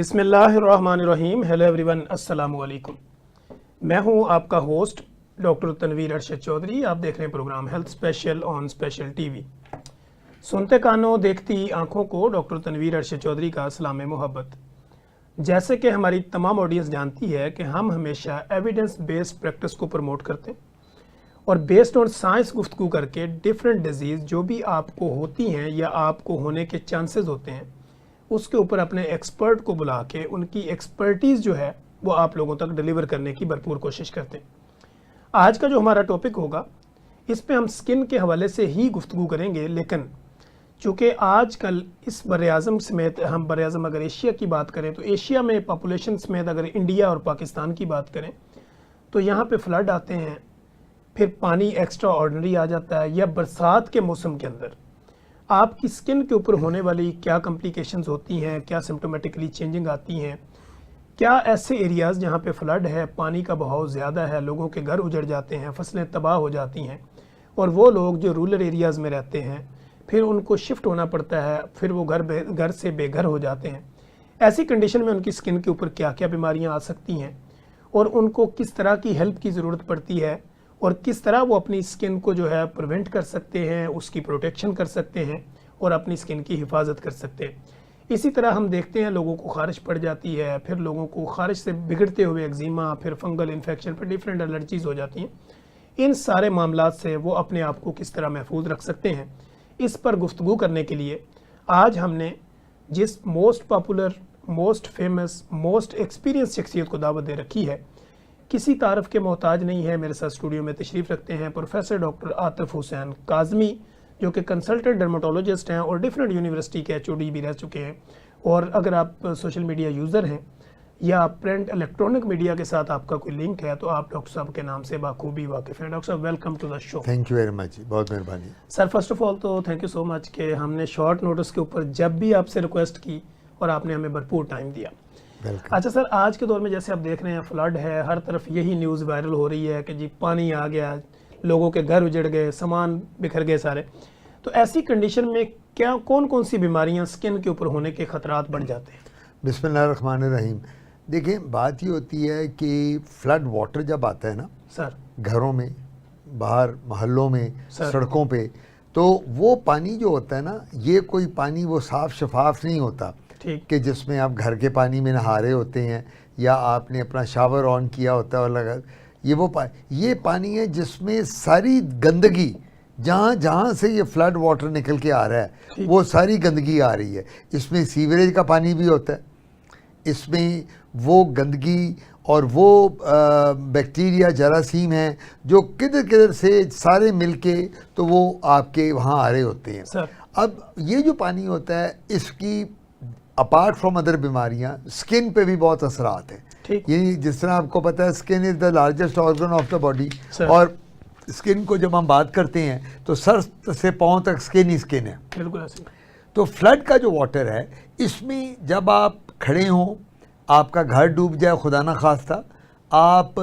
बिस्मिल्लाहिर्रहमानिर्रहीम। Hello everyone, अस्सलाम वालेकुम। मैं हूं आपका होस्ट डॉक्टर तनवीर अरशद चौधरी। आप देख रहे हैं programme health special on special TV. सुनते कानों देखती आंखों को डॉक्टर तनवीर अरशद चौधरी का सलाम मोहब्बत। जैसे कि हमारी तमाम ऑडियंस जानती है कि हम हमेशा एविडेंस बेस्ड प्रैक्टिस को प्रमोट करते हैं और बेस्ड ऑन साइंस गुफ्तगू करके डिफरेंट डिजीज़ जो भी आपको होती हैं या आपको होने के चांसेस होते हैं उसके ऊपर अपने एक्सपर्ट को बुला के उनकी एक्सपर्टीज़ जो है वो आप लोगों तक डिलीवर करने की भरपूर कोशिश करते हैं। आज का जो हमारा टॉपिक होगा इस पे हम स्किन के हवाले से ही गुफ्तगू करेंगे, लेकिन चूँकि आजकल इस बर-ए-आज़म समेत हम बर-ए-आज़म अगर एशिया की बात करें तो एशिया में पॉपुलेशन समेत अगर इंडिया और पाकिस्तान की बात करें तो यहाँ पे फ्लड आते हैं, फिर पानी एक्स्ट्रा ऑर्डिनरी आ जाता है, या बरसात के मौसम के अंदर आपकी स्किन के ऊपर होने वाली क्या कॉम्प्लिकेशंस होती हैं, क्या सिम्टोमेटिकली चेंजिंग आती हैं, क्या ऐसे एरियाज़ जहाँ पे फ्लड है, पानी का बहाव ज़्यादा है, लोगों के घर उजड़ जाते हैं, फसलें तबाह हो जाती हैं और वो लोग जो रूरल एरियाज़ में रहते हैं फिर उनको शिफ्ट होना पड़ता है, फिर वो घर से बेघर हो जाते हैं। ऐसी कंडीशन में उनकी स्किन के ऊपर क्या क्या बीमारियाँ आ सकती हैं और उनको किस तरह की हेल्प की ज़रूरत पड़ती है और किस तरह वो अपनी स्किन को जो है प्रिवेंट कर सकते हैं, उसकी प्रोटेक्शन कर सकते हैं और अपनी स्किन की हिफाजत कर सकते हैं। इसी तरह हम देखते हैं लोगों को खारिश पड़ जाती है, फिर लोगों को खारिश से बिगड़ते हुए एक्जिमा, फिर फंगल इन्फेक्शन, फिर डिफरेंट एलर्जीज़ हो जाती हैं। इन सारे मामलात से वो अपने आप को किस तरह महफूज रख सकते हैं, इस पर गुफ्तगू करने के लिए आज हमने जिस most popular, most famous, most experience शख्सियत को दावत दे रखी है, किसी तारफ़ के मोहताज नहीं है। मेरे साथ स्टूडियो में तशरीफ़ रखते हैं प्रोफेसर डॉक्टर आतिफ हुसैन काज़मी, जो कि कंसल्टेंट डर्माटोलॉजिस्ट हैं और डिफरेंट यूनिवर्सिटी के एचओडी भी रह चुके हैं। और अगर आप सोशल मीडिया यूज़र हैं या प्रिंट इलेक्ट्रॉनिक मीडिया के साथ आपका कोई लिंक है तो आप डॉक्टर साहब के नाम से बाखूबी वाकिफ़ हैं। डॉक्टर साहब, welcome to the show. Thank you very much, बहुत मेहरबानी सर। फर्स्ट ऑफ ऑल तो थैंक यू सो मच कि हमने शॉर्ट नोटिस के ऊपर जब भी आपसे रिक्वेस्ट की और आपने हमें भरपूर टाइम दिया। अच्छा सर, आज के दौर में जैसे आप देख रहे हैं फ्लड है, हर तरफ यही न्यूज़ वायरल हो रही है कि जी पानी आ गया, लोगों के घर उजड़ गए, सामान बिखर गए सारे। तो ऐसी कंडीशन में क्या कौन कौन सी बीमारियां स्किन के ऊपर होने के खतरात बढ़ जाते हैं? बिस्मिल्लाहिर्रहमानिर्रहीम। देखिए, बात ये होती है कि फ्लड वाटर जब आता है ना सर, घरों में, बाहर मोहल्लों में, सड़कों पे, तो वो पानी जो होता है ना, ये कोई पानी वो साफ़ शफाफ नहीं होता कि जिसमें आप घर के पानी में नहा रहे होते हैं या आपने अपना शावर ऑन किया होता है और लगा, ये पानी है जिसमें सारी गंदगी, जहाँ से ये फ्लड वाटर निकल के आ रहा है वो सारी गंदगी आ रही है। इसमें सीवरेज का पानी भी होता है, इसमें वो गंदगी और वो बैक्टीरिया, जरासीम हैं जो किधर किधर से सारे मिलके तो वो आपके वहाँ आ रहे होते हैं सर। अब ये जो पानी होता है इसकी अपार्ट फ्रॉम अदर बीमारियां स्किन पे भी बहुत असरात हैं। ये जिस तरह आपको पता है skin is the largest organ of the body, और स्किन को जब हम बात करते हैं तो सर से पाँव तक स्किन ही स्किन है। बिल्कुल ऐसे। तो फ्लड का जो वाटर है इसमें जब आप खड़े हों, आपका घर डूब जाए खुदा ना खास्ता, आप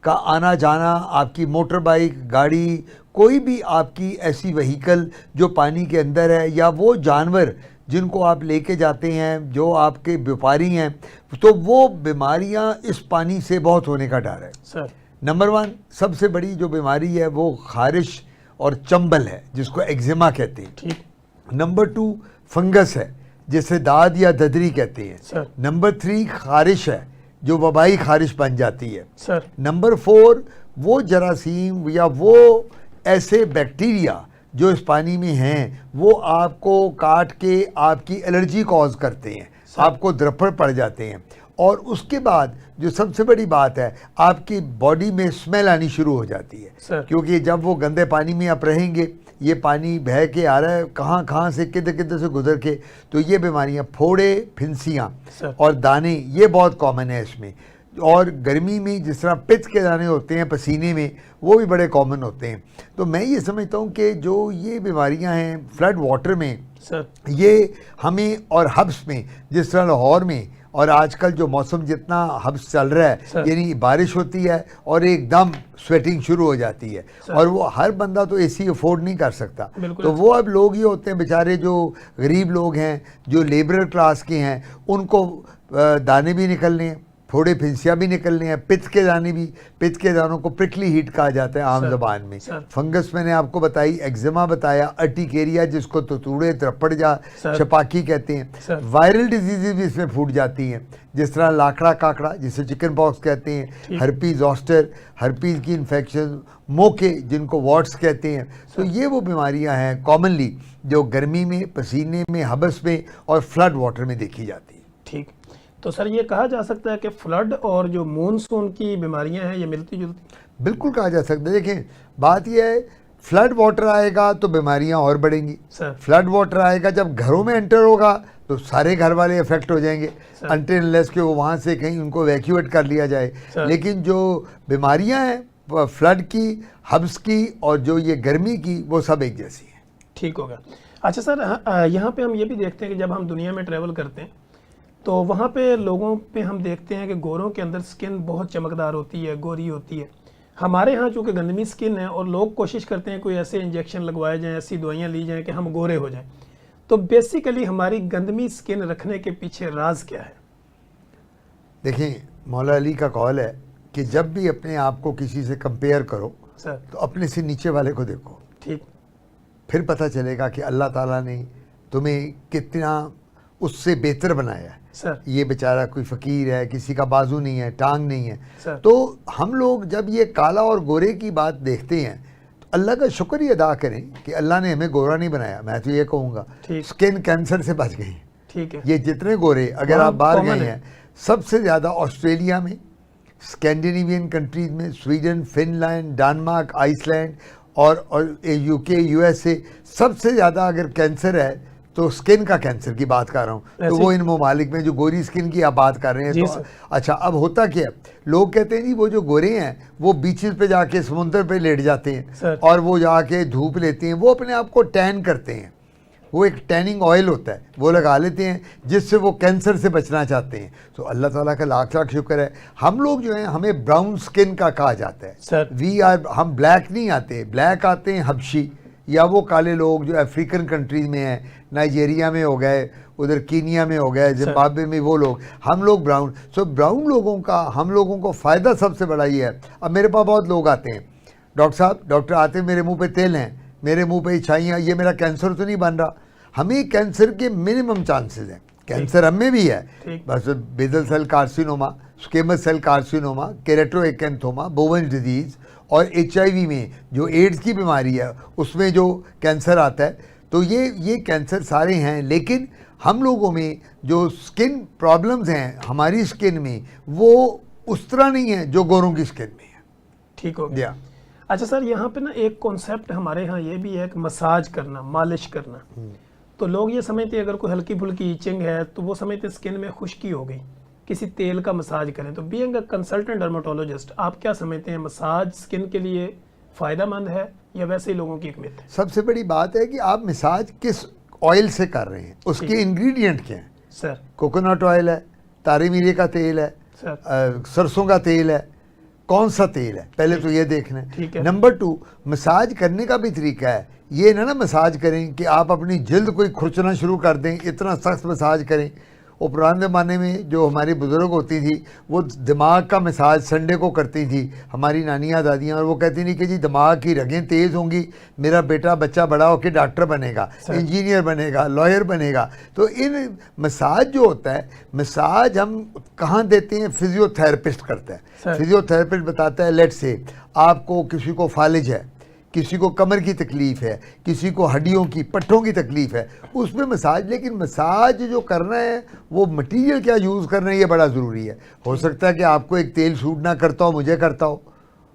का आना जाना, आपकी मोटर बाइक, गाड़ी, कोई भी आपकी ऐसी व्हीकल जो पानी के अंदर है, या वो जानवर जिनको आप लेके जाते हैं, जो आपके व्यापारी हैं, तो वो बीमारियां इस पानी से बहुत होने का डर है सर। नंबर 1 सबसे बड़ी जो बीमारी है वो खारिश और चंबल है, जिसको एक्जिमा कहते हैं। ठीक। नंबर 2 फंगस है, जिसे दाद या ददरी कहते हैं सर। नंबर 3 खारिश है, जो वबाई खारिश बन जाती है सर। नंबर 4 वो जरासीम या वो ऐसे बैक्टीरिया जो इस पानी में हैं वो आपको काट के आपकी एलर्जी कॉज करते हैं, आपको द्रफड़ पड़ जाते हैं, और उसके बाद जो सबसे बड़ी बात है, आपकी बॉडी में स्मेल आनी शुरू हो जाती है, क्योंकि जब वो गंदे पानी में आप रहेंगे, ये पानी बह के आ रहा है कहाँ से किधर से गुजर के, तो ये बीमारियाँ, फोड़े, फिंसियाँ और दाने, ये बहुत कॉमन है इसमें। और गर्मी में जिस तरह पित्त के दाने होते हैं पसीने में, वो भी बड़े कॉमन होते हैं। तो मैं ये समझता हूँ कि जो ये बीमारियाँ हैं फ्लड वाटर में सर, ये हमें और हब्स में, जिस तरह लाहौर में और आजकल जो मौसम जितना हब्स चल रहा है, यानी बारिश होती है और एकदम स्वेटिंग शुरू हो जाती है, और वो हर बंदा तो एसी अफोर्ड नहीं कर सकता, तो वो अब लोग ये होते हैं बेचारे जो गरीब लोग हैं, जो लेबर क्लास के हैं, उनको दाने भी निकलने हैं, फोड़े फिंसियाँ भी निकलने हैं, पित्त के दाने भी, पित्त के दानों को प्रिकली हीट कहा जाता है आम सर, जबान में। सर। फंगस मैंने आपको बताई, एक्जिमा बताया, अर्टिकेरिया जिसको तुतूड़े त्रप्पड़जा सर। छपाकी कहते हैं, सर। वायरल डिजीजेज भी इसमें फूट जाती हैं, जिस तरह लाकड़ा काकड़ा जिसे चिकन पॉक्स कहते हैं, ठीक। हर्पीज जोस्टर, हर्पीज की इन्फेक्शन, मोके जिनको वॉट्स कहते हैं। तो ये वो बीमारियां हैं कॉमनली जो गर्मी में, पसीने में, हबस में और फ्लड वाटर में देखी जाती है। ठीक। तो सर ये कहा जा सकता है कि फ्लड और जो मॉनसून की बीमारियां हैं ये मिलती जुलती? बिल्कुल कहा जा सकता है। देखें, बात यह है, फ्लड वाटर आएगा तो बीमारियां और बढ़ेंगी। सर। फ्लड वाटर आएगा जब घरों में एंटर होगा तो सारे घर वाले इफेक्ट हो जाएंगे, सर। अनटिल अनलेस कि वो वहाँ से कहीं उनको वैक्यूएट कर लिया जाए। सर। लेकिन जो बीमारियां हैं फ्लड की, हब्स की और जो ये गर्मी की, वो सब एक जैसी हैं। ठीक होगा। अच्छा सर, यहाँ पे हम ये भी देखते हैं कि जब हम दुनिया में ट्रैवल करते हैं तो वहाँ पे लोगों पे हम देखते हैं कि गोरों के अंदर स्किन बहुत चमकदार होती है, गोरी होती है। हमारे यहाँ चूँकि गंदमी स्किन है और लोग कोशिश करते हैं कोई ऐसे इंजेक्शन लगवाए जाएं, ऐसी दवाइयाँ ली जाएं कि हम गोरे हो जाएं। तो बेसिकली हमारी गंदमी स्किन रखने के पीछे राज क्या है? देखें, मौला अली का कौल है कि जब भी अपने आप को किसी से कंपेयर करो सर। तो अपने से नीचे वाले को देखो, ठीक। फिर पता चलेगा कि अल्लाह ताला ने तुम्हें कितना उससे बेहतर बनाया है। सर। ये बेचारा कोई फ़कीर है, किसी का बाजू नहीं है, टांग नहीं है। सर। तो हम लोग जब ये काला और गोरे की बात देखते हैं तो अल्लाह का शुक्र ही अदा करें कि अल्लाह ने हमें गोरा नहीं बनाया। मैं तो ये कहूँगा ठीक। स्किन कैंसर से बच गए। ठीक है। ये जितने गोरे अगर वहाँ आप बाहर common गए है। हैं, सबसे ज़्यादा ऑस्ट्रेलिया में, स्कैंडिनेवियन कंट्रीज में, स्वीडन, फिनलैंड, डेनमार्क, आइसलैंड और यूके, यूएसए, सबसे ज़्यादा अगर कैंसर है तो स्किन का कैंसर की बात कर रहा हूँ, तो ऐसे- वो इन ममालिक में जो गोरी स्किन की आप बात कर रहे हैं। जी तो सर। अच्छा, अब होता क्या है, लोग कहते हैं जी वो जो गोरे हैं वो बीचेस पे जाके समुंदर पे लेट जाते हैं सर। और वो जाके धूप लेते हैं, वो अपने आप को टैन करते हैं। वो एक टैनिंग ऑयल होता है, वो लगा लेते हैं जिससे वो कैंसर से बचना चाहते हैं। तो अल्लाह ताला का लाख लाख शुक्र है, हम लोग जो हैं हमें ब्राउन स्किन का कहा जाता है। सर। हम ब्लैक नहीं आते, ब्लैक आते हैं हबशी या वो काले लोग जो अफ्रीकन कंट्रीज में हैं, नाइजीरिया में हो गए, उधर कीनिया में हो गए, जिम्बाब्वे में वो लोग। हम लोग ब्राउन। सो ब्राउन लोगों का, हम लोगों को फ़ायदा सबसे बड़ा ये है। अब मेरे पास बहुत लोग आते हैं, डॉक्टर साहब, डॉक्टर आते हैं, मेरे मुंह पे तेल हैं, मेरे मुंह पे छाइयाँ, ये मेरा कैंसर तो नहीं बन रहा। हमें कैंसर के मिनिमम चांसेस हैं, कैंसर हमें भी है, बस basal cell carcinoma, squamous cell carcinoma, keratoacanthoma, Bowen disease और HIV में जो एड्स की बीमारी है उसमें जो कैंसर आता है। तो ये कैंसर सारे हैं, लेकिन हम लोगों में जो स्किन प्रॉब्लम्स हैं हमारी स्किन में, वो उस तरह नहीं है जो गोरों की स्किन में है। ठीक हो गया। अच्छा सर, यहाँ पे ना एक कॉन्सेप्ट हमारे यहाँ ये भी है कि मसाज करना, मालिश करना। तो लोग ये समझते हैं अगर कोई हल्की फुल्की ईचिंग है तो वो समझते स्किन में खुश्की हो गई, किसी तेल का मसाज करें। तो बीइंग अ कंसल्टेंट डर्मेटोलॉजिस्ट, आप क्या समझते हैं, मसाज स्किन के लिए फ़ायदेमंद है या वैसे ही लोगों की एक मिथ है? सबसे बड़ी बात है कि आप मसाज किस ऑयल से कर रहे हैं, उसके इंग्रेडिएंट क्या हैं। सर। कोकोनट ऑयल है, तारी मीरे का तेल है, सरसों का तेल है, कौन सा तेल है, पहले तो ये देखना है। नंबर 2, मसाज करने का भी तरीका है। ये ना मसाज करें कि आप अपनी जल्द कोई खुरचना शुरू कर दें, इतना सख्त मसाज करें। वो पुराने ज़माने में जो हमारी बुज़ुर्ग होती थी वो दिमाग का मसाज संडे को करती थी, हमारी नानियाँ दादियाँ, और वो कहती थी कि जी दिमाग की रगें तेज़ होंगी, मेरा बेटा बच्चा बड़ा होकर डॉक्टर बनेगा, इंजीनियर बनेगा, लॉयर बनेगा। तो इन मसाज जो होता है, मसाज हम कहाँ देते हैं, फिजियोथेरेपिस्ट करता है। फिजियोथेरेपिस्ट बताता है, लेट से आपको किसी को फालिज है, किसी को कमर की तकलीफ़ है, किसी को हड्डियों की, पट्ठों की तकलीफ़ है, उसमें मसाज। लेकिन मसाज जो करना है वो मटेरियल क्या यूज़ करना है, ये बड़ा ज़रूरी है। हो सकता है कि आपको एक तेल सूट ना करता हो, मुझे करता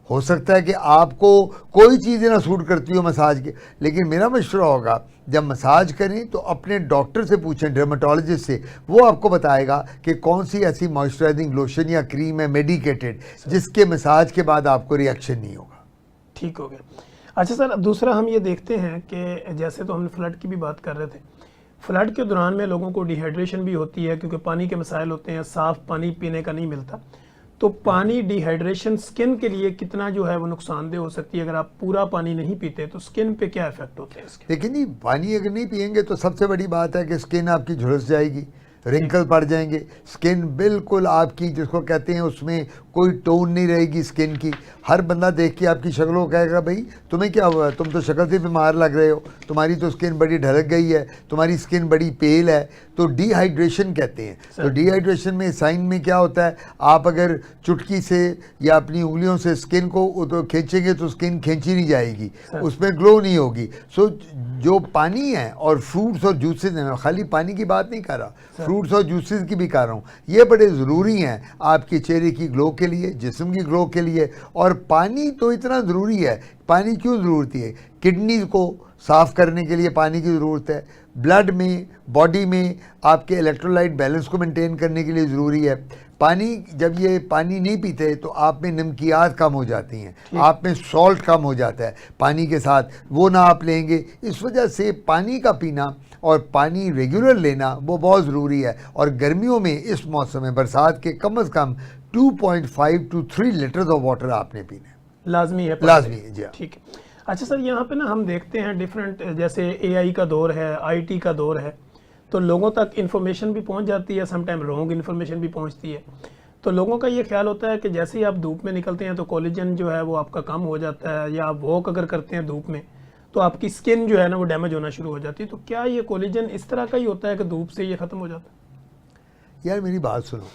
हो सकता है कि आपको कोई चीज़ें ना सूट करती हो मसाज के। लेकिन मेरा मशवरा होगा, जब मसाज करें तो अपने डॉक्टर से पूछें, डर्मेटोलॉजिस्ट से, वो आपको बताएगा कि कौन सी ऐसी मॉइस्चराइजिंग लोशन या क्रीम है मेडिकेटेड जिसके मसाज के बाद आपको रिएक्शन नहीं होगा। ठीक हो गया। अच्छा सर, दूसरा हम ये देखते हैं कि जैसे तो हमने फ्लड की भी बात कर रहे थे, फ्लड के दौरान में लोगों को डिहाइड्रेशन भी होती है क्योंकि पानी के मसाइल होते हैं, साफ़ पानी पीने का नहीं मिलता। तो पानी डिहाइड्रेशन स्किन के लिए कितना जो है वो नुकसानदेह हो सकती है? अगर आप पूरा पानी नहीं पीते तो स्किन पे क्या इफेक्ट होते हैं इसके? लेकिन जी पानी अगर नहीं पियेंगे तो सबसे बड़ी बात है कि स्किन आपकी झुलस जाएगी, रिंकल पड़ जाएंगे, स्किन बिल्कुल आपकी जिसको कहते हैं उसमें कोई टोन नहीं रहेगी स्किन की। हर बंदा देख के आपकी शक्ल को कहेगा भाई तुम्हें क्या हुआ, तुम तो शक्ल से बीमार लग रहे हो, तुम्हारी तो स्किन बड़ी ढलक गई है, तुम्हारी स्किन बड़ी पेल है। तो डिहाइड्रेशन कहते हैं। तो डिहाइड्रेशन में साइन में क्या होता है, आप अगर चुटकी से या अपनी उंगलियों से स्किन को तो खींचेंगे तो स्किन खींची नहीं जाएगी, उसमें ग्लो नहीं होगी। सो जो पानी है और फ्रूट्स और जूसेस हैं, खाली पानी की बात नहीं कर रहा, फ्रूट्स और जूसेस की भी कर रहा हूँ, ये बड़े ज़रूरी हैं आपके चेहरे की ग्लो के लिए, जिस्म की ग्लो के लिए। और पानी तो इतना ज़रूरी है। पानी क्यों ज़रूरत है? किडनीज को साफ़ करने के लिए पानी की ज़रूरत है, ब्लड में, बॉडी में आपके इलेक्ट्रोलाइट बैलेंस को मेंटेन करने के लिए ज़रूरी है पानी। जब ये पानी नहीं पीते तो आप में नमकियात कम हो जाती हैं, आप में सॉल्ट कम हो जाता है पानी के साथ, वो ना आप लेंगे। इस वजह से पानी का पीना और पानी रेगुलर लेना वो बहुत ज़रूरी है। और गर्मियों में इस मौसम में बरसात के कम से कम 2.5 to 3 लीटर्स ऑफ वाटर आपने पीना है, लाजमी है। लाजमी है जी। ठीक है। अच्छा सर, यहाँ पे ना हम देखते हैं डिफरेंट, जैसे एआई का दौर है, आईटी का दौर है, तो लोगों तक इन्फॉर्मेशन भी पहुंच जाती है, समटाइम रॉन्ग इन्फॉर्मेशन भी पहुंचती है। तो लोगों का ये ख्याल होता है कि जैसे ही आप धूप में निकलते हैं तो कोलेजन जो है वो आपका कम हो जाता है, या आप वॉक अगर करते हैं धूप में तो आपकी स्किन जो है ना वो डैमेज होना शुरू हो जाती है। तो क्या ये कोलेजन इस तरह का ही होता है कि धूप से ये ख़त्म हो जाता है? यार मेरी बात सुनो,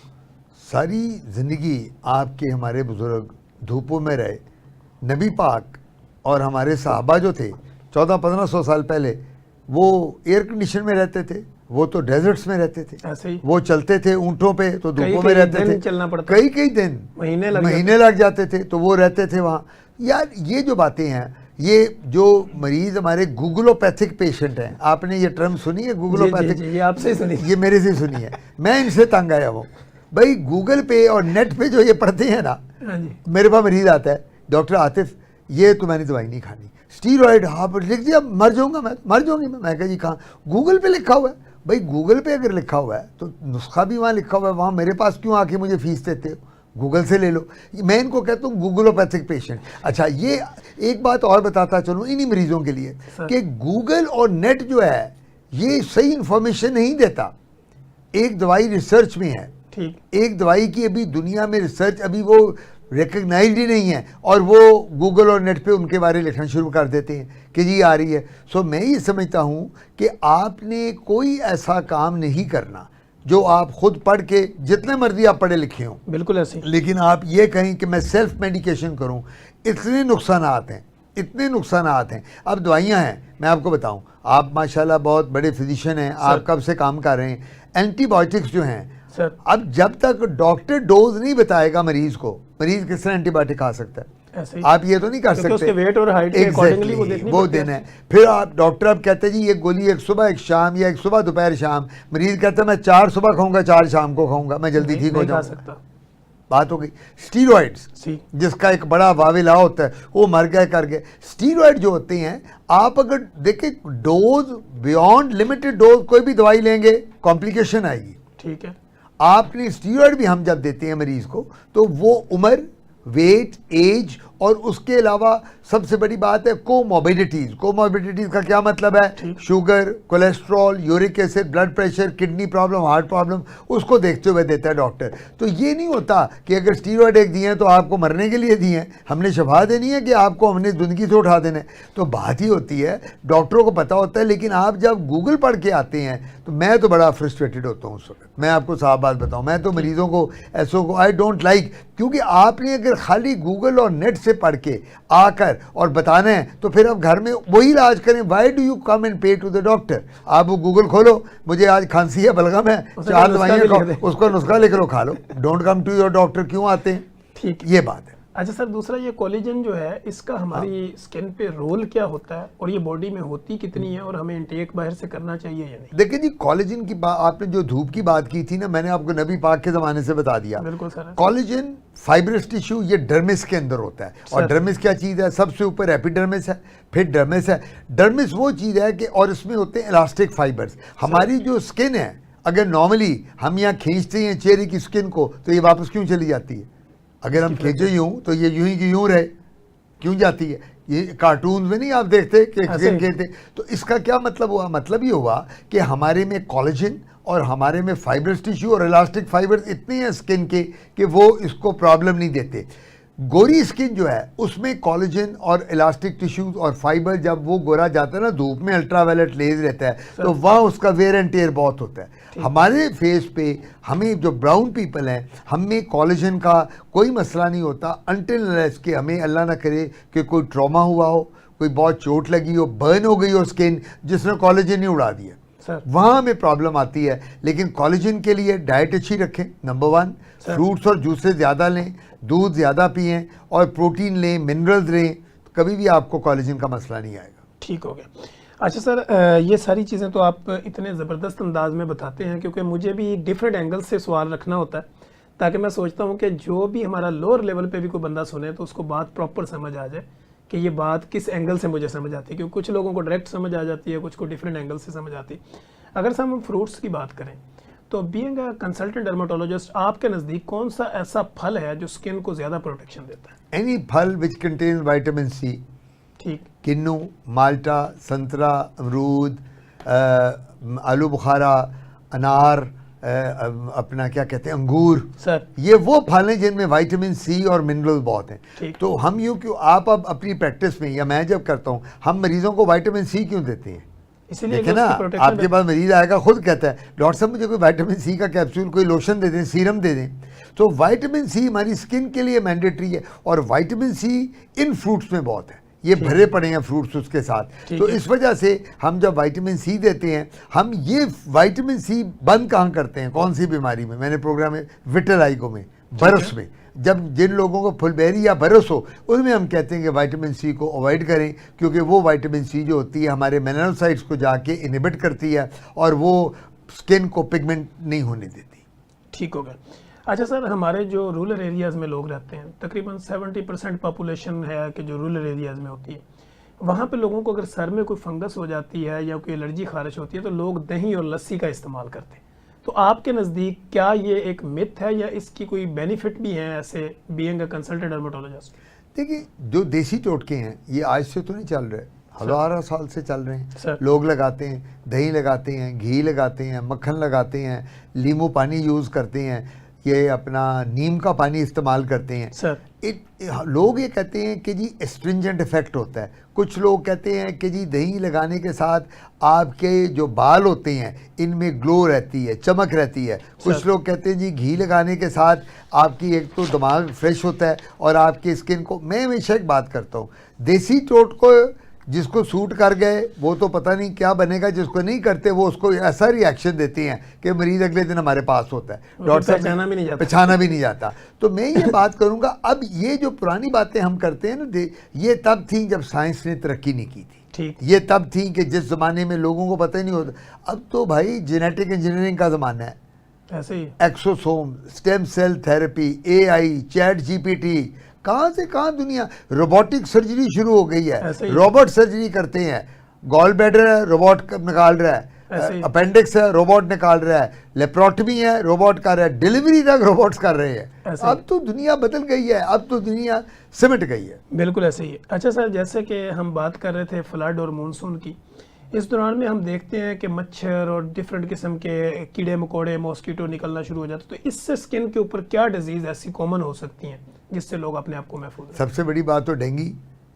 सारी ज़िंदगी आपके हमारे बुज़ुर्ग धूपों में रहे। नबी पाक और हमारे सहाबा जो थे 1400-1500 साल पहले, वो एयर कंडीशन में रहते थे, वो तो डेजर्ट्स में रहते थे, ऐसे ही वो चलते थे ऊँटों पे तो धूपों में रहते थे, चलना पड़ता, कई दिन महीने लग जाते थे, तो वो रहते थे वहाँ। यार ये जो बातें हैं, ये जो मरीज हमारे गूगलोपैथिक पेशेंट हैं, आपने ये टर्म सुनी है गूगलोपैथिक? ये आपसे सुनी, ये मेरे से सुनी है, मैं इनसे तंग आया हूँ भाई। गूगल पे और नेट पे जो ये पढ़ते हैं ना, मेरे पास मरीज आता है, डॉक्टर आतिफ ये तो मैंने दवाई नहीं खानी, स्टीरॉयड हाँ पर लिख दिया, मर जाऊंगा मैं, मर जाऊंगी मैं कहा जी कहाँ? गूगल पे लिखा हुआ है। भाई गूगल पे अगर लिखा हुआ है तो नुस्खा भी वहाँ लिखा हुआ है, वहाँ मेरे पास क्यों आके मुझे फीस देते हो? गूगल से ले लो। मैं इनको कहता हूँ गूगलोपैथिक पेशेंट। अच्छा, ये एक बात और बताता चलूँ इन्हीं मरीजों के लिए कि गूगल और नेट जो है ये सही इंफॉर्मेशन नहीं देता। एक दवाई रिसर्च में है, ठीक, एक दवाई की अभी दुनिया में रिसर्च अभी वो रिकग्नाइज्ड ही नहीं है, और वो गूगल और नेट पे उनके बारे में लिखना शुरू कर देते हैं कि जी आ रही है। सो मैं ये समझता हूँ कि आपने कोई ऐसा काम नहीं करना जो आप खुद पढ़ के, जितने मर्जी आप पढ़े लिखे हों, बिल्कुल ऐसे, लेकिन आप ये कहें कि मैं सेल्फ मेडिकेशन करूं, इतने नुकसानात हैं, इतने नुकसानात हैं। अब दवाइयां हैं, मैं आपको बताऊं, आप माशाल्लाह बहुत बड़े फिजिशियन हैं, आप कब से काम कर रहे हैं। एंटीबायोटिक्स जो हैं सर, अब जब तक डॉक्टर डोज नहीं बताएगा मरीज को, मरीज किस तरह एंटीबायोटिक खा सकता है? आप ये तो नहीं कर सकते, उसके वेट और हाइट के अकॉर्डिंगली वो देना है। फिर आप डॉक्टर अब कहते हैं जी ये गोली एक सुबह एक शाम, या एक सुबह दोपहर शाम, मरीज कहता है मैं 4 सुबह खाऊंगा 4 शाम को खाऊंगा, मैं जल्दी ठीक हो जाऊंगा। बात हो गई। स्टीरॉइड्स जिसका एक बड़ा वाविला होता है, वो मर गए कर गए। स्टीरॉइड जो होते हैं, आप अगर देखें डोज बियॉन्ड लिमिटेड डोज कोई भी दवाई लेंगे कॉम्प्लिकेशन आएगी, ठीक है। आपने स्टीरॉइड भी हम जब देते हैं मरीज को तो वो उम्र, वेट, एज और उसके अलावा सबसे बड़ी बात है कोमॉर्बिडिटीज। कोमॉर्बिडिटीज का क्या मतलब है? Sugar, cholesterol, uric acid, blood pressure, kidney problem, heart problem, उसको देखते हुए देता है डॉक्टर। तो ये नहीं होता कि अगर स्टीरॉयड एक दिए हैं तो आपको मरने के लिए दिए हैं, हमने शफा देनी है कि आपको हमने जिंदगी से उठा देना है। तो बात ही होती है, डॉक्टरों को पता होता है, लेकिन आप जब गूगल पढ़ के आते हैं तो मैं तो बड़ा फ्रस्ट्रेटेड होता हूँ उस वक्त। मैं आपको साफ बात बताऊँ, मैं तो मरीजों को ऐसों को आई डोंट लाइक, क्योंकि आपने अगर खाली गूगल और नेट से पढ़ के आकर और बताना है तो फिर आप घर में वही इलाज करें। Why do you come and पे टू द डॉक्टर? आप वो गूगल खोलो, मुझे आज खांसी है, बलगम है, 4 दवाइयाँ खाओ, उसको नुस्खा लिख लो, खा लो। Don't come to your doctor. क्यों आते हैं? ठीक, ये बात है। अच्छा सर, दूसरा ये कोलेजन जो है इसका हमारी स्किन पे रोल क्या होता है, और ये बॉडी में होती कितनी है, और हमें इंटेक बाहर से करना चाहिए या नहीं? देखिए जी, कोलेजन की बात, आपने जो धूप की बात की थी ना, मैंने आपको नबी पाक के ज़माने से बता दिया। बिल्कुल सर। कोलेजन फाइब्रस टिश्यू ये डर्मिस के अंदर होता है, और डर्मिस क्या चीज़ है? सबसे ऊपर एपिडर्मिस है, फिर डर्मिस है। डर्मिस वो चीज़ है कि, और इसमें होते हैं इलास्टिक फाइबर्स। हमारी जो स्किन है, अगर नॉर्मली हम यहाँ खींचते हैं चेहरे की स्किन को तो ये वापस क्यों चली जाती है? अगर हम खींचे यूं तो ये यूं ही की यूं रहे, क्यों जाती है? ये कार्टून में नहीं आप देखते कि स्किन खींचते, तो इसका क्या मतलब हुआ? मतलब ये हुआ कि हमारे में कोलेजन और हमारे में फाइब्रस टिश्यू और इलास्टिक फाइबर्स इतने हैं स्किन के कि वो इसको प्रॉब्लम नहीं देते। गोरी स्किन जो है उसमें कोलेजन और इलास्टिक टिश्यूज और फाइबर, जब वो गोरा जाता है ना धूप में, अल्ट्रावायलेट लेज रहता है, तो वहाँ उसका वेयर एंड टेयर बहुत होता है। हमारे फेस पे, हमें जो ब्राउन पीपल हैं, हमें कोलेजन का कोई मसला नहीं होता अनटिल अनलेस कि हमें अल्लाह ना करे कि कोई ट्रॉमा हुआ हो, कोई बहुत चोट लगी हो, बर्न हो गई हो स्किन, जिसने कोलेजन ही उड़ा दिया, वहाँ हमें प्रॉब्लम आती है। लेकिन कोलेजन के लिए डाइट अच्छी रखें, नंबर 1, फ्रूट्स और जूसेस ज़्यादा लें, दूध ज़्यादा पिएं और प्रोटीन लें, मिनरल्स लें, तो कभी भी आपको कोलेजन का मसला नहीं आएगा। ठीक हो गया। अच्छा सर, ये सारी चीज़ें तो आप इतने ज़बरदस्त अंदाज में बताते हैं, क्योंकि मुझे भी डिफरेंट एंगल से सवाल रखना होता है, ताकि मैं सोचता हूँ कि जो भी हमारा लोअर लेवल पे भी कोई बंदा सुने तो उसको बात प्रॉपर समझ आ जाए कि ये बात किस एंगल से मुझे समझ आती है, क्योंकि कुछ लोगों को डायरेक्ट समझ आ जाती है, कुछ को डिफरेंट एंगल से समझ आती है। अगर से हम फ्रूट्स की बात करें तो बीइंग अ कंसल्टेंट डर्मेटोलॉजिस्ट, आपके नज़दीक कौन सा ऐसा फल है जो स्किन को ज़्यादा प्रोटेक्शन देता है? एनी फल विच कंटेन्स विटामिन सी। ठीक। किन्नू, माल्टा, संतरा, अमरूद, आलू बुखारा, अनार, अपना क्या कहते हैं, अंगूर सर, ये वो फल हैं जिनमें विटामिन सी और मिनरल बहुत हैं। तो हम यूँ क्यों, आप अब अपनी प्रैक्टिस में या मैं जब करता हूँ, हम मरीजों को विटामिन सी क्यों देते हैं? इसीलिए देखिए ना, आपके पास मरीज आएगा, खुद कहता है डॉक्टर साहब मुझे कोई विटामिन सी का कैप्सूल, कोई लोशन दे दें, सीरम दे दें। तो विटामिन सी हमारी स्किन के लिए मैंडेटरी है, और विटामिन सी इन फ्रूट्स में बहुत है, ये भरे पड़े हैं फ्रूट्स उसके साथ। तो इस वजह से हम जब विटामिन सी देते हैं, हम ये विटामिन सी बंद कहाँ करते हैं, कौन सी बीमारी में? मैंने प्रोग्राम में विटिलिगो में, बरस में, जब जिन लोगों को फुलबेरी या बरस हो, उनमें हम कहते हैं कि विटामिन सी को अवॉइड करें, क्योंकि वो विटामिन सी जो होती है हमारे मेलानोसाइट्स को जाके इनहिबिट करती है और वो स्किन को पिगमेंट नहीं होने देती। ठीक हो गया। अच्छा सर, हमारे जो रूरल एरियाज़ में लोग रहते हैं, तकरीबन 70% पॉपुलेशन है कि जो रूरल एरियाज़ में होती है, वहाँ पे लोगों को अगर सर में कोई फंगस हो जाती है या कोई एलर्जी खारिश होती है तो लोग दही और लस्सी का इस्तेमाल करते हैं। तो आपके नज़दीक क्या ये एक मिथ है या इसकी कोई बेनिफिट भी है ऐसे बीइंग अ कंसल्टेंट डर्मेटोलॉजिस्ट? देखिए, जो देसी टोटके हैं ये आज से तो नहीं चल रहे, हज़ारों साल से चल रहे हैं। सर। लोग लगाते हैं, दही लगाते हैं, घी लगाते हैं, मक्खन लगाते हैं, नींबू पानी यूज़ करते हैं, ये अपना नीम का पानी इस्तेमाल करते हैं। सर, लोग ये कहते हैं कि जी एस्ट्रिंजेंट इफेक्ट होता है। कुछ लोग कहते हैं कि जी दही लगाने के साथ आपके जो बाल होते हैं इनमें ग्लो रहती है, चमक रहती है। कुछ लोग कहते हैं जी घी लगाने के साथ आपकी एक तो दिमाग फ्रेश होता है और आपकी स्किन को। मैं हमेशा एक बात करता हूँ, देसी टोटको जिसको सूट कर गए वो तो पता नहीं क्या बनेगा, जिसको नहीं करते वो उसको ऐसा रिएक्शन देते हैं कि मरीज अगले दिन हमारे पास होता है, डॉक्टर साहब पहचाना भी नहीं जाता। तो मैं ये बात करूँगा, अब ये जो पुरानी बातें हम करते हैं ना, ये तब थी जब साइंस ने तरक्की नहीं की थी। ठीक। ये तब थी कि जिस ज़माने में लोगों को पता ही नहीं होता। अब तो भाई जेनेटिक इंजीनियरिंग का ज़माना है, ऐसे ही exosome, stem cell therapy, AI, chat GPT, कहाँ से कहाँ दुनिया, रोबोटिक सर्जरी शुरू हो गई है, रोबोट सर्जरी करते हैं। गॉल ब्लैडर है, रोबोट निकाल रहा है, अपेंडिक्स है, रोबोट निकाल रहा है, लेप्रोटमी है, रोबोट कर रहा है, डिलीवरी तक रोबोट्स कर रहे हैं। अब तो दुनिया बदल गई है, अब तो दुनिया सिमट गई है। बिल्कुल ऐसे ही है। अच्छा सर, जैसे कि हम बात कर रहे थे फ्लड और मानसून की, इस दौरान में हम देखते हैं कि मच्छर और डिफरेंट किस्म के कीड़े मकोड़े, मॉस्किटो निकलना शुरू हो जाते हैं। तो इससे स्किन के ऊपर क्या डिजीज़ ऐसी कॉमन हो सकती हैं जिससे लोग अपने आप को महफूज रखें? सबसे बड़ी बात तो डेंगू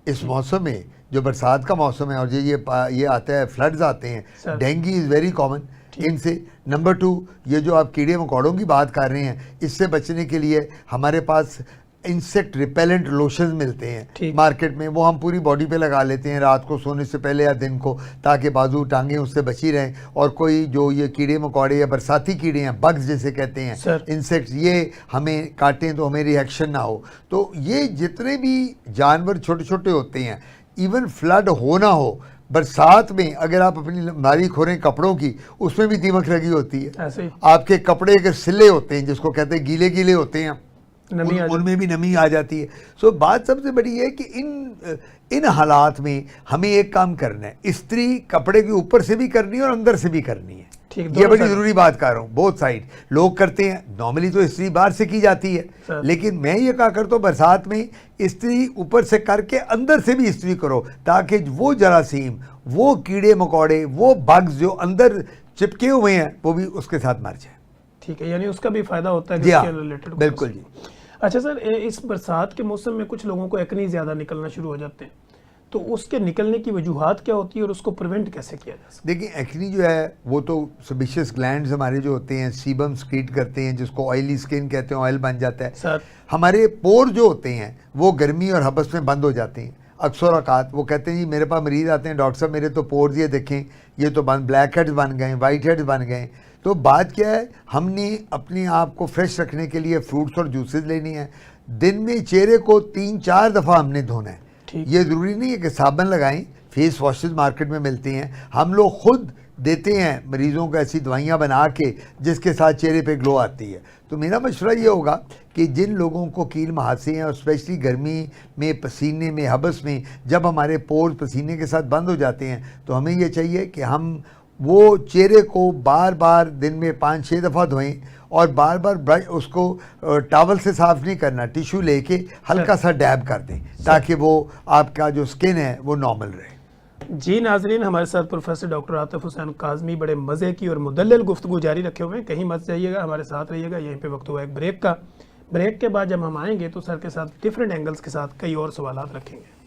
इस मौसम में, जो बरसात का मौसम है और ये आता है, फ्लड्स आते हैं, डेंगू इज़ वेरी कॉमन इनसे। नंबर 2, ये जो आप कीड़े मकोड़ों की बात कर रहे हैं, इससे बचने के लिए हमारे पास इंसेक्ट रिपेलेंट लोशंस मिलते हैं मार्केट में, वो हम पूरी बॉडी पे लगा लेते हैं रात को सोने से पहले या दिन को, ताकि बाजू टांगे उससे बची रहें। और कोई जो ये कीड़े मकोड़े या बरसाती कीड़े हैं, बग्स जैसे कहते हैं, इंसेक्ट्स, ये हमें काटें तो हमें रिएक्शन ना हो। तो ये जितने भी जानवर छोटे छोटे होते हैं, इवन फ्लड हो ना हो, बरसात में अगर आप अपनी नारी खोरें कपड़ों की, उसमें भी दीमक लगी होती है। आपके कपड़े के सिले होते हैं, जिसको कहते हैं गीले गीले होते हैं, उनमें भी नमी आ जाती है। सो बात सबसे बड़ी है कि इन हालात में हमें एक काम करना है, इस्त्री कपड़े के ऊपर से भी करनी है और अंदर से भी करनी है। ये बड़ी ज़रूरी बात कर रहा हूँ, बोथ साइड लोग करते हैं। नॉर्मली तो इस्त्री बाहर से की जाती है, लेकिन मैं ये क्या करता हूँ, बरसात में इस्त्री ऊपर से करके अंदर से भी इस्त्री करो, ताकि वो जरासीम, वो कीड़े मकोड़े, वो बग्स जो अंदर चिपके हुए हैं वो भी उसके साथ मर जाए। ठीक है, यानी उसका भी फायदा होता है जी हाँ, रिलेटेड। बिल्कुल जी। अच्छा सर, इस बरसात के मौसम में कुछ लोगों को एक्नी ज़्यादा निकलना शुरू हो जाते हैं, तो उसके निकलने की वजूहात क्या होती है और उसको प्रिवेंट कैसे किया जा सकता देखिए एक्नी जो है वो तो सेबेशियस ग्लैंड्स हमारे जो होते हैं सीबम स्क्रीट करते हैं, जिसको ऑयली स्किन कहते हैं, ऑयल बन जाता है। सर हमारे पोर जो होते हैं वो गर्मी और हबस में बंद हो जाते हैं। अक्सर औकात वो कहते हैं जी मेरे पास मरीज आते हैं, डॉक्टर साहब मेरे तो पोर्स ये देखें, ये तो बंद, ब्लैक हेड्स बन गए, वाइट हेड्स बन गए। तो बात क्या है, हमने अपने आप को फ्रेश रखने के लिए फ्रूट्स और जूसेस लेनी है। दिन में चेहरे को 3-4 दफ़ा हमने धोना है। ठीक। ये ज़रूरी नहीं है कि साबन लगाएं, फेस वॉशेस मार्केट में मिलती हैं, हम लोग खुद देते हैं मरीज़ों को ऐसी दवाइयाँ बना के जिसके साथ चेहरे पे ग्लो आती है। तो मेरा मशवरा ये होगा कि जिन लोगों को कील मुहासे हैं और स्पेशली गर्मी में, पसीने में, हबस में, जब हमारे पोर्स पसीने के साथ बंद हो जाते हैं, तो हमें ये चाहिए कि हम वो चेहरे को बार बार दिन में 5-6 दफ़ा धोएं और बार बार ब्रश उसको टॉवल से साफ़ नहीं करना, टिश्यू लेके हल्का सा डैब कर दें ताकि वो आपका जो स्किन है वो नॉर्मल रहे। जी नाजरीन, हमारे साथ प्रोफेसर डॉक्टर आतिफ हुसैन काज़मी बड़े मज़े की और मुदल्लिल गुफ्तगू जारी रखे हुए हैं। कहीं मत जाइएगा, हमारे साथ रहिएगा। यहीं पे वक्त हुआ एक ब्रेक का। ब्रेक के बाद जब हम आएंगे तो सर के साथ डिफरेंट एंगल्स के साथ कई और सवालात रखेंगे।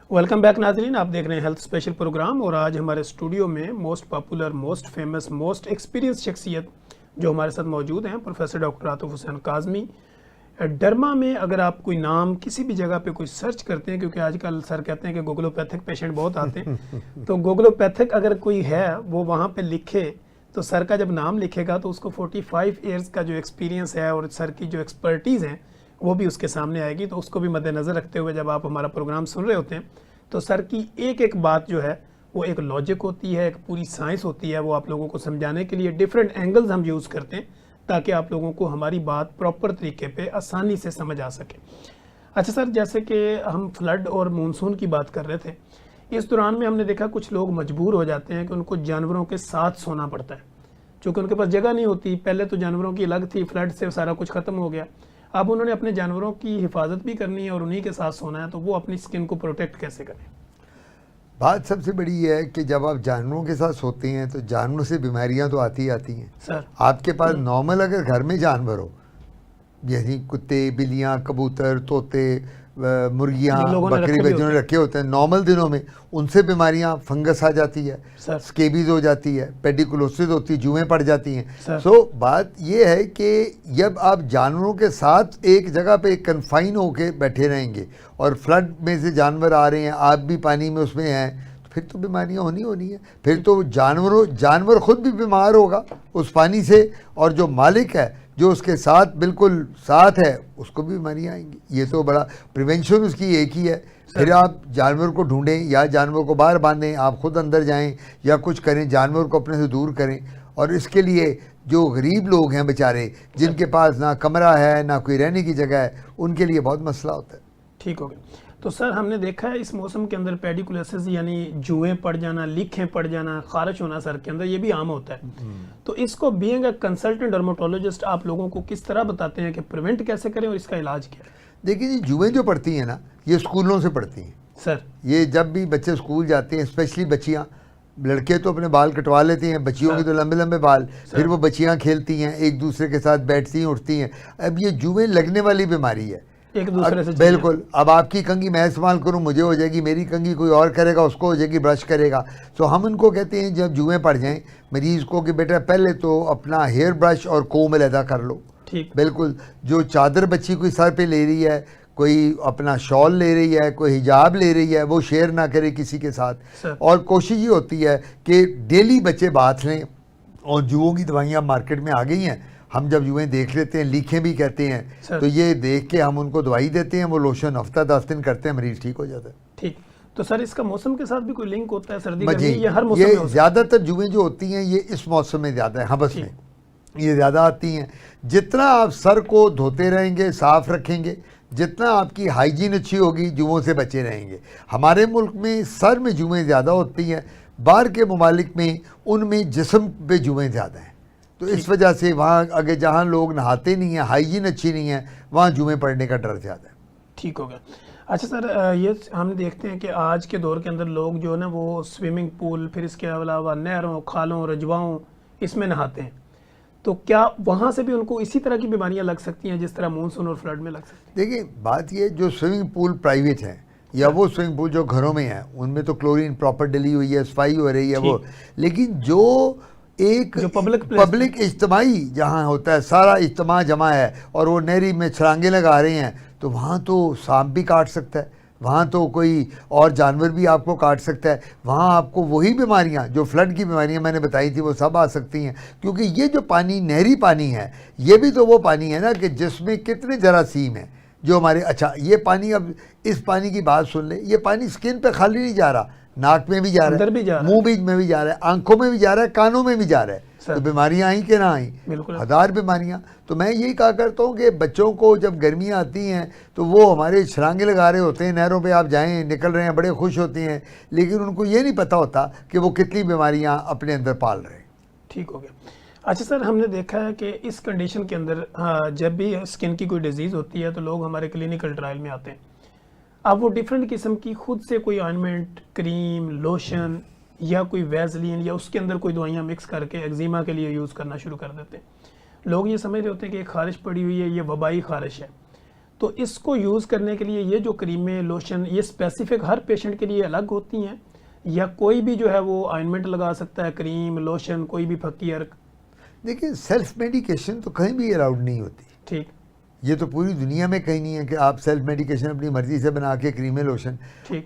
वेलकम बैक नाजरीन, आप देख रहे हैं हेल्थ स्पेशल प्रोग्राम और आज हमारे स्टूडियो में most popular, most famous, most experience शख्सियत जो हमारे साथ मौजूद हैं, professor doctor Atif Hussain Kazmi. Derma में अगर आप कोई नाम किसी भी जगह पे कोई सर्च करते हैं, क्योंकि आजकल सर कहते हैं कि गूगलोपैथिक पेशेंट बहुत आते हैं तो गूगलोपैथिक अगर कोई है वो वहाँ पे लिखे तो सर का जब नाम लिखेगा तो उसको 45 ईयर्स का जो एक्सपीरियंस है और सर की जो एक्सपर्टीज़ है वो भी उसके सामने आएगी। तो उसको भी मद्देनज़र रखते हुए जब आप हमारा प्रोग्राम सुन रहे होते हैं तो सर की एक एक बात जो है वो एक लॉजिक होती है, एक पूरी साइंस होती है। वो आप लोगों को समझाने के लिए डिफरेंट एंगल्स हम यूज़ करते हैं ताकि आप लोगों को हमारी बात प्रॉपर तरीके पे आसानी से समझ आ सके। अच्छा सर, जैसे कि हम फ्लड और मानसून की बात कर रहे थे, इस दौरान में हमने देखा कुछ लोग मजबूर हो जाते हैं कि उनको जानवरों के साथ सोना पड़ता है, क्योंकि उनके पास जगह नहीं होती। पहले तो जानवरों की अलग थी, फ्लड से सारा कुछ ख़त्म हो गया। अब उन्होंने अपने जानवरों की हिफाजत भी करनी है और उन्हीं के साथ सोना है, तो वो अपनी स्किन को प्रोटेक्ट कैसे करें? बात सबसे बड़ी ये है कि जब आप जानवरों के साथ सोते हैं तो जानवरों से बीमारियां तो आती ही आती हैं। सर आपके पास नॉर्मल अगर घर में जानवर हो, जैसे कुत्ते, बिल्लियां, कबूतर, तोते, मुर्गियां, बकरी जिन्होंने रखे होते हैं, नॉर्मल दिनों में उनसे बीमारियां, फंगस आ जाती है, स्केबीज हो जाती है, पेडिकुलोसिस होती है, जुएं पड़ जाती हैं। सो बात ये है कि जब आप जानवरों के साथ एक जगह पे कन्फाइन होके बैठे रहेंगे और फ्लड में से जानवर आ रहे हैं, आप भी पानी में उसमें हैं, तो फिर तो बीमारियां होनी है। फिर तो जानवर खुद भी बीमार होगा उस पानी से, और जो मालिक है जो उसके साथ बिल्कुल साथ है उसको भी बीमारियां आएंगी। ये तो बड़ा प्रिवेंशन उसकी एक ही है। फिर आप जानवर को ढूंढें या जानवर को बाहर बांधें, आप खुद अंदर जाएं या कुछ करें, जानवर को अपने से दूर करें। और इसके लिए जो गरीब लोग हैं बेचारे, जिनके पास ना कमरा है ना कोई रहने की जगह है, उनके लिए बहुत मसला होता है। ठीक हो गया। तो सर हमने देखा है इस मौसम के अंदर पेडिकुलोसिस यानी जुएं पड़ जाना, लीखें पड़ जाना, खारिश होना सर के अंदर, ये भी आम होता है। तो इसको बीइंग अ कंसल्टेंट डर्मेटोलॉजिस्ट आप लोगों को किस तरह बताते हैं कि प्रिवेंट कैसे करें और इसका इलाज क्या है? देखिए जी, जुएं जो पड़ती हैं ना, ये स्कूलों से पड़ती हैं सर। ये जब भी बच्चे स्कूल जाते हैं, स्पेशली बच्चियाँ, लड़के तो अपने बाल कटवा लेते हैं, बच्चियों के तो लंबे लंबे बाल, फिर वो बच्चियाँ खेलती हैं, एक दूसरे के साथ बैठती हैं, उठती हैं। अब ये जुएं लगने वाली बीमारी है एक दूसरे से। बिल्कुल। अब आपकी कंघी मैं इस्तेमाल करूं, मुझे हो जाएगी, मेरी कंघी कोई और करेगा, उसको हो जाएगी, ब्रश करेगा। तो हम उनको कहते हैं जब जुएं पड़ जाएं मरीज़ को कि बेटा पहले तो अपना हेयर ब्रश और कोम अलहदा कर लो। ठीक। बिल्कुल। जो चादर बच्ची कोई सर पे ले रही है, कोई अपना शॉल ले रही है, कोई हिजाब ले रही है, वो शेयर ना करे किसी के साथ। और कोशिश ये होती है कि डेली बच्चे बात लें। और जुओं की दवाइयाँ मार्केट में आ गई हैं, हम जब जुएं देख लेते हैं, लीखें भी कहते हैं, तो ये देख के हम उनको दवाई देते हैं, वो लोशन हफ्ता 10 दिन करते हैं, मरीज ठीक हो जाता है। ठीक। तो सर इसका मौसम के साथ भी कोई लिंक होता है? सर्दी गर्मी ये हर मौसम में? ये ज़्यादातर जुएं जो होती हैं ये इस मौसम में ज़्यादा है, हबस में ये ज़्यादा आती हैं। जितना आप सर को धोते रहेंगे, साफ़ रखेंगे, जितना आपकी हाइजीन अच्छी होगी, जुओं से बचे रहेंगे। हमारे मुल्क में सर में जुएं ज़्यादा होती हैं, बाहर के ममालिक में उनमें जिस्म पे जुएं ज़्यादा हैं। तो इस वजह से वहाँ अगर जहाँ लोग नहाते नहीं हैं, हाइजीन अच्छी नहीं है, वहाँ जुएं पड़ने का डर ज़्यादा है। ठीक हो गया। अच्छा सर, ये हम देखते हैं कि आज के दौर के अंदर लोग जो है ना वो स्विमिंग पूल, फिर इसके अलावा नहरों, खालों, रजवाओं, इसमें नहाते हैं। तो क्या वहाँ से भी उनको इसी तरह की बीमारियां लग सकती हैं जिस तरह मानसून और फ्लड में लग सकती देखिए बात ये, जो स्विमिंग पूल प्राइवेट हैं या वो स्विमिंग पूल जो घरों में है, उनमें तो क्लोरीन प्रॉपर डली हुई है, सफाई हो रही है वो, लेकिन जो एक जो पब्लिक इज्तिमाई जहाँ होता है, सारा इज्तिमा जमा है और वो नहरी में छलांगे लगा रहे हैं, तो वहाँ तो सांप भी काट सकता है, वहाँ तो कोई और जानवर भी आपको काट सकता है, वहाँ आपको वही बीमारियाँ जो फ्लड की बीमारियाँ मैंने बताई थी वो सब आ सकती हैं। क्योंकि ये जो पानी नहरी पानी है, ये भी तो वो पानी है ना कि जिसमें कितने जरासीम हैं जो हमारे, अच्छा ये पानी, अब इस पानी की बात सुन ले, ये पानी स्किन पे खाली नहीं जा रहा, नाक में भी जा रहा है, मुंह बीच में भी जा रहा है, आंखों में भी जा रहा है, कानों में भी जा रहा है। तो बीमारियां आई कि ना आई, हजार बीमारियां। तो मैं यही कहा करता हूँ कि बच्चों को जब गर्मियाँ आती हैं तो वो हमारे छलांगे लगा रहे होते हैं, नहरों पे आप जाएं, निकल रहे हैं, बड़े खुश होते हैं, लेकिन उनको ये नहीं पता होता कि वो कितनी बीमारियां अपने अंदर पाल रहे हैं। ठीक हो गया। अच्छा सर, हमने देखा है कि इस कंडीशन के अंदर जब भी स्किन की कोई डिजीज़ होती है तो लोग हमारे क्लिनिकल ट्रायल में आते हैं। अब वो डिफरेंट किस्म की खुद से कोई ऑइंटमेंट, क्रीम, लोशन या कोई वैसलीन या उसके अंदर कोई दवाइयाँ मिक्स करके एक्जिमा के लिए यूज़ करना शुरू कर देते हैं। लोग ये समझ रहे होते हैं कि खारिश पड़ी हुई है, ये वबाई खारिश है, तो इसको यूज़ करने के लिए ये जो क्रीमें, लोशन, ये स्पेसिफिक हर पेशेंट के लिए अलग होती हैं या कोई भी जो है वो ऑइंटमेंट लगा सकता है, क्रीम, लोशन, कोई भी फकी अर्क? देखिए सेल्फ मेडिकेशन तो कहीं भी अलाउड नहीं होती। ठीक, ये तो पूरी दुनिया में कहीं नहीं है कि आप सेल्फ मेडिकेशन अपनी मर्जी से बना के क्रीमें, लोशन।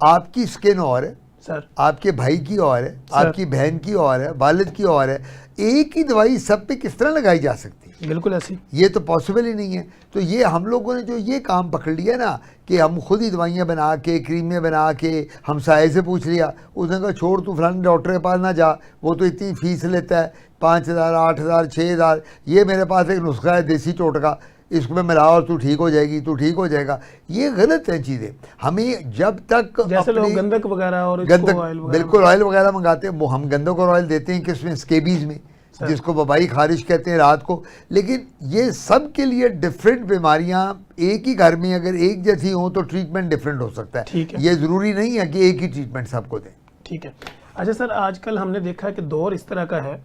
आपकी स्किन और है सर, आपके भाई की और है, आपकी बहन की और है, वालिद की और है, एक ही दवाई सब पे किस तरह लगाई जा सकती है? बिल्कुल ऐसी, ये तो पॉसिबल ही नहीं है। तो ये हम लोगों ने जो ये काम पकड़ लिया ना कि हम खुद ही दवाइयाँ बना के, क्रीमें बना के, हमसाये से पूछ लिया, उसने कहा छोड़ तू फलाने डॉक्टर के पास ना जा, वो तो इतनी फीस लेता है, 5,000, 8,000, 6,000, ये मेरे पास एक नुस्खा है देसी टोटका, इसको में मिलाओ और तू ठीक हो जाएगी, तू ठीक हो जाएगा। ये गलत है चीज़ें। हमें जब तक जैसे लोग गंधक वगैरह और गंधक, बिल्कुल ऑयल वगैरह मंगाते हैं, वो हम गंधक और ऑयल देते हैं किसमें, स्केबीज़ में, जिसको वबाई खारिश कहते हैं रात को। लेकिन ये सब के लिए डिफरेंट बीमारियां एक ही घर में अगर एक जैसी हो तो ट्रीटमेंट डिफरेंट हो सकता है। ये ज़रूरी नहीं है कि एक ही ट्रीटमेंट सबको दें। ठीक है। अच्छा सर, आजकल हमने देखा कि दौर इस तरह का है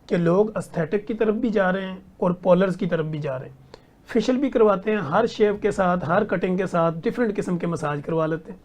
कि लोग एस्थेटिक की तरफ भी जा रहे हैं और पॉलर्स की तरफ भी जा रहे हैं, फेशियल भी करवाते हैं, हर शेव के साथ, हर कटिंग के साथ डिफरेंट किस्म के मसाज करवा लेते हैं।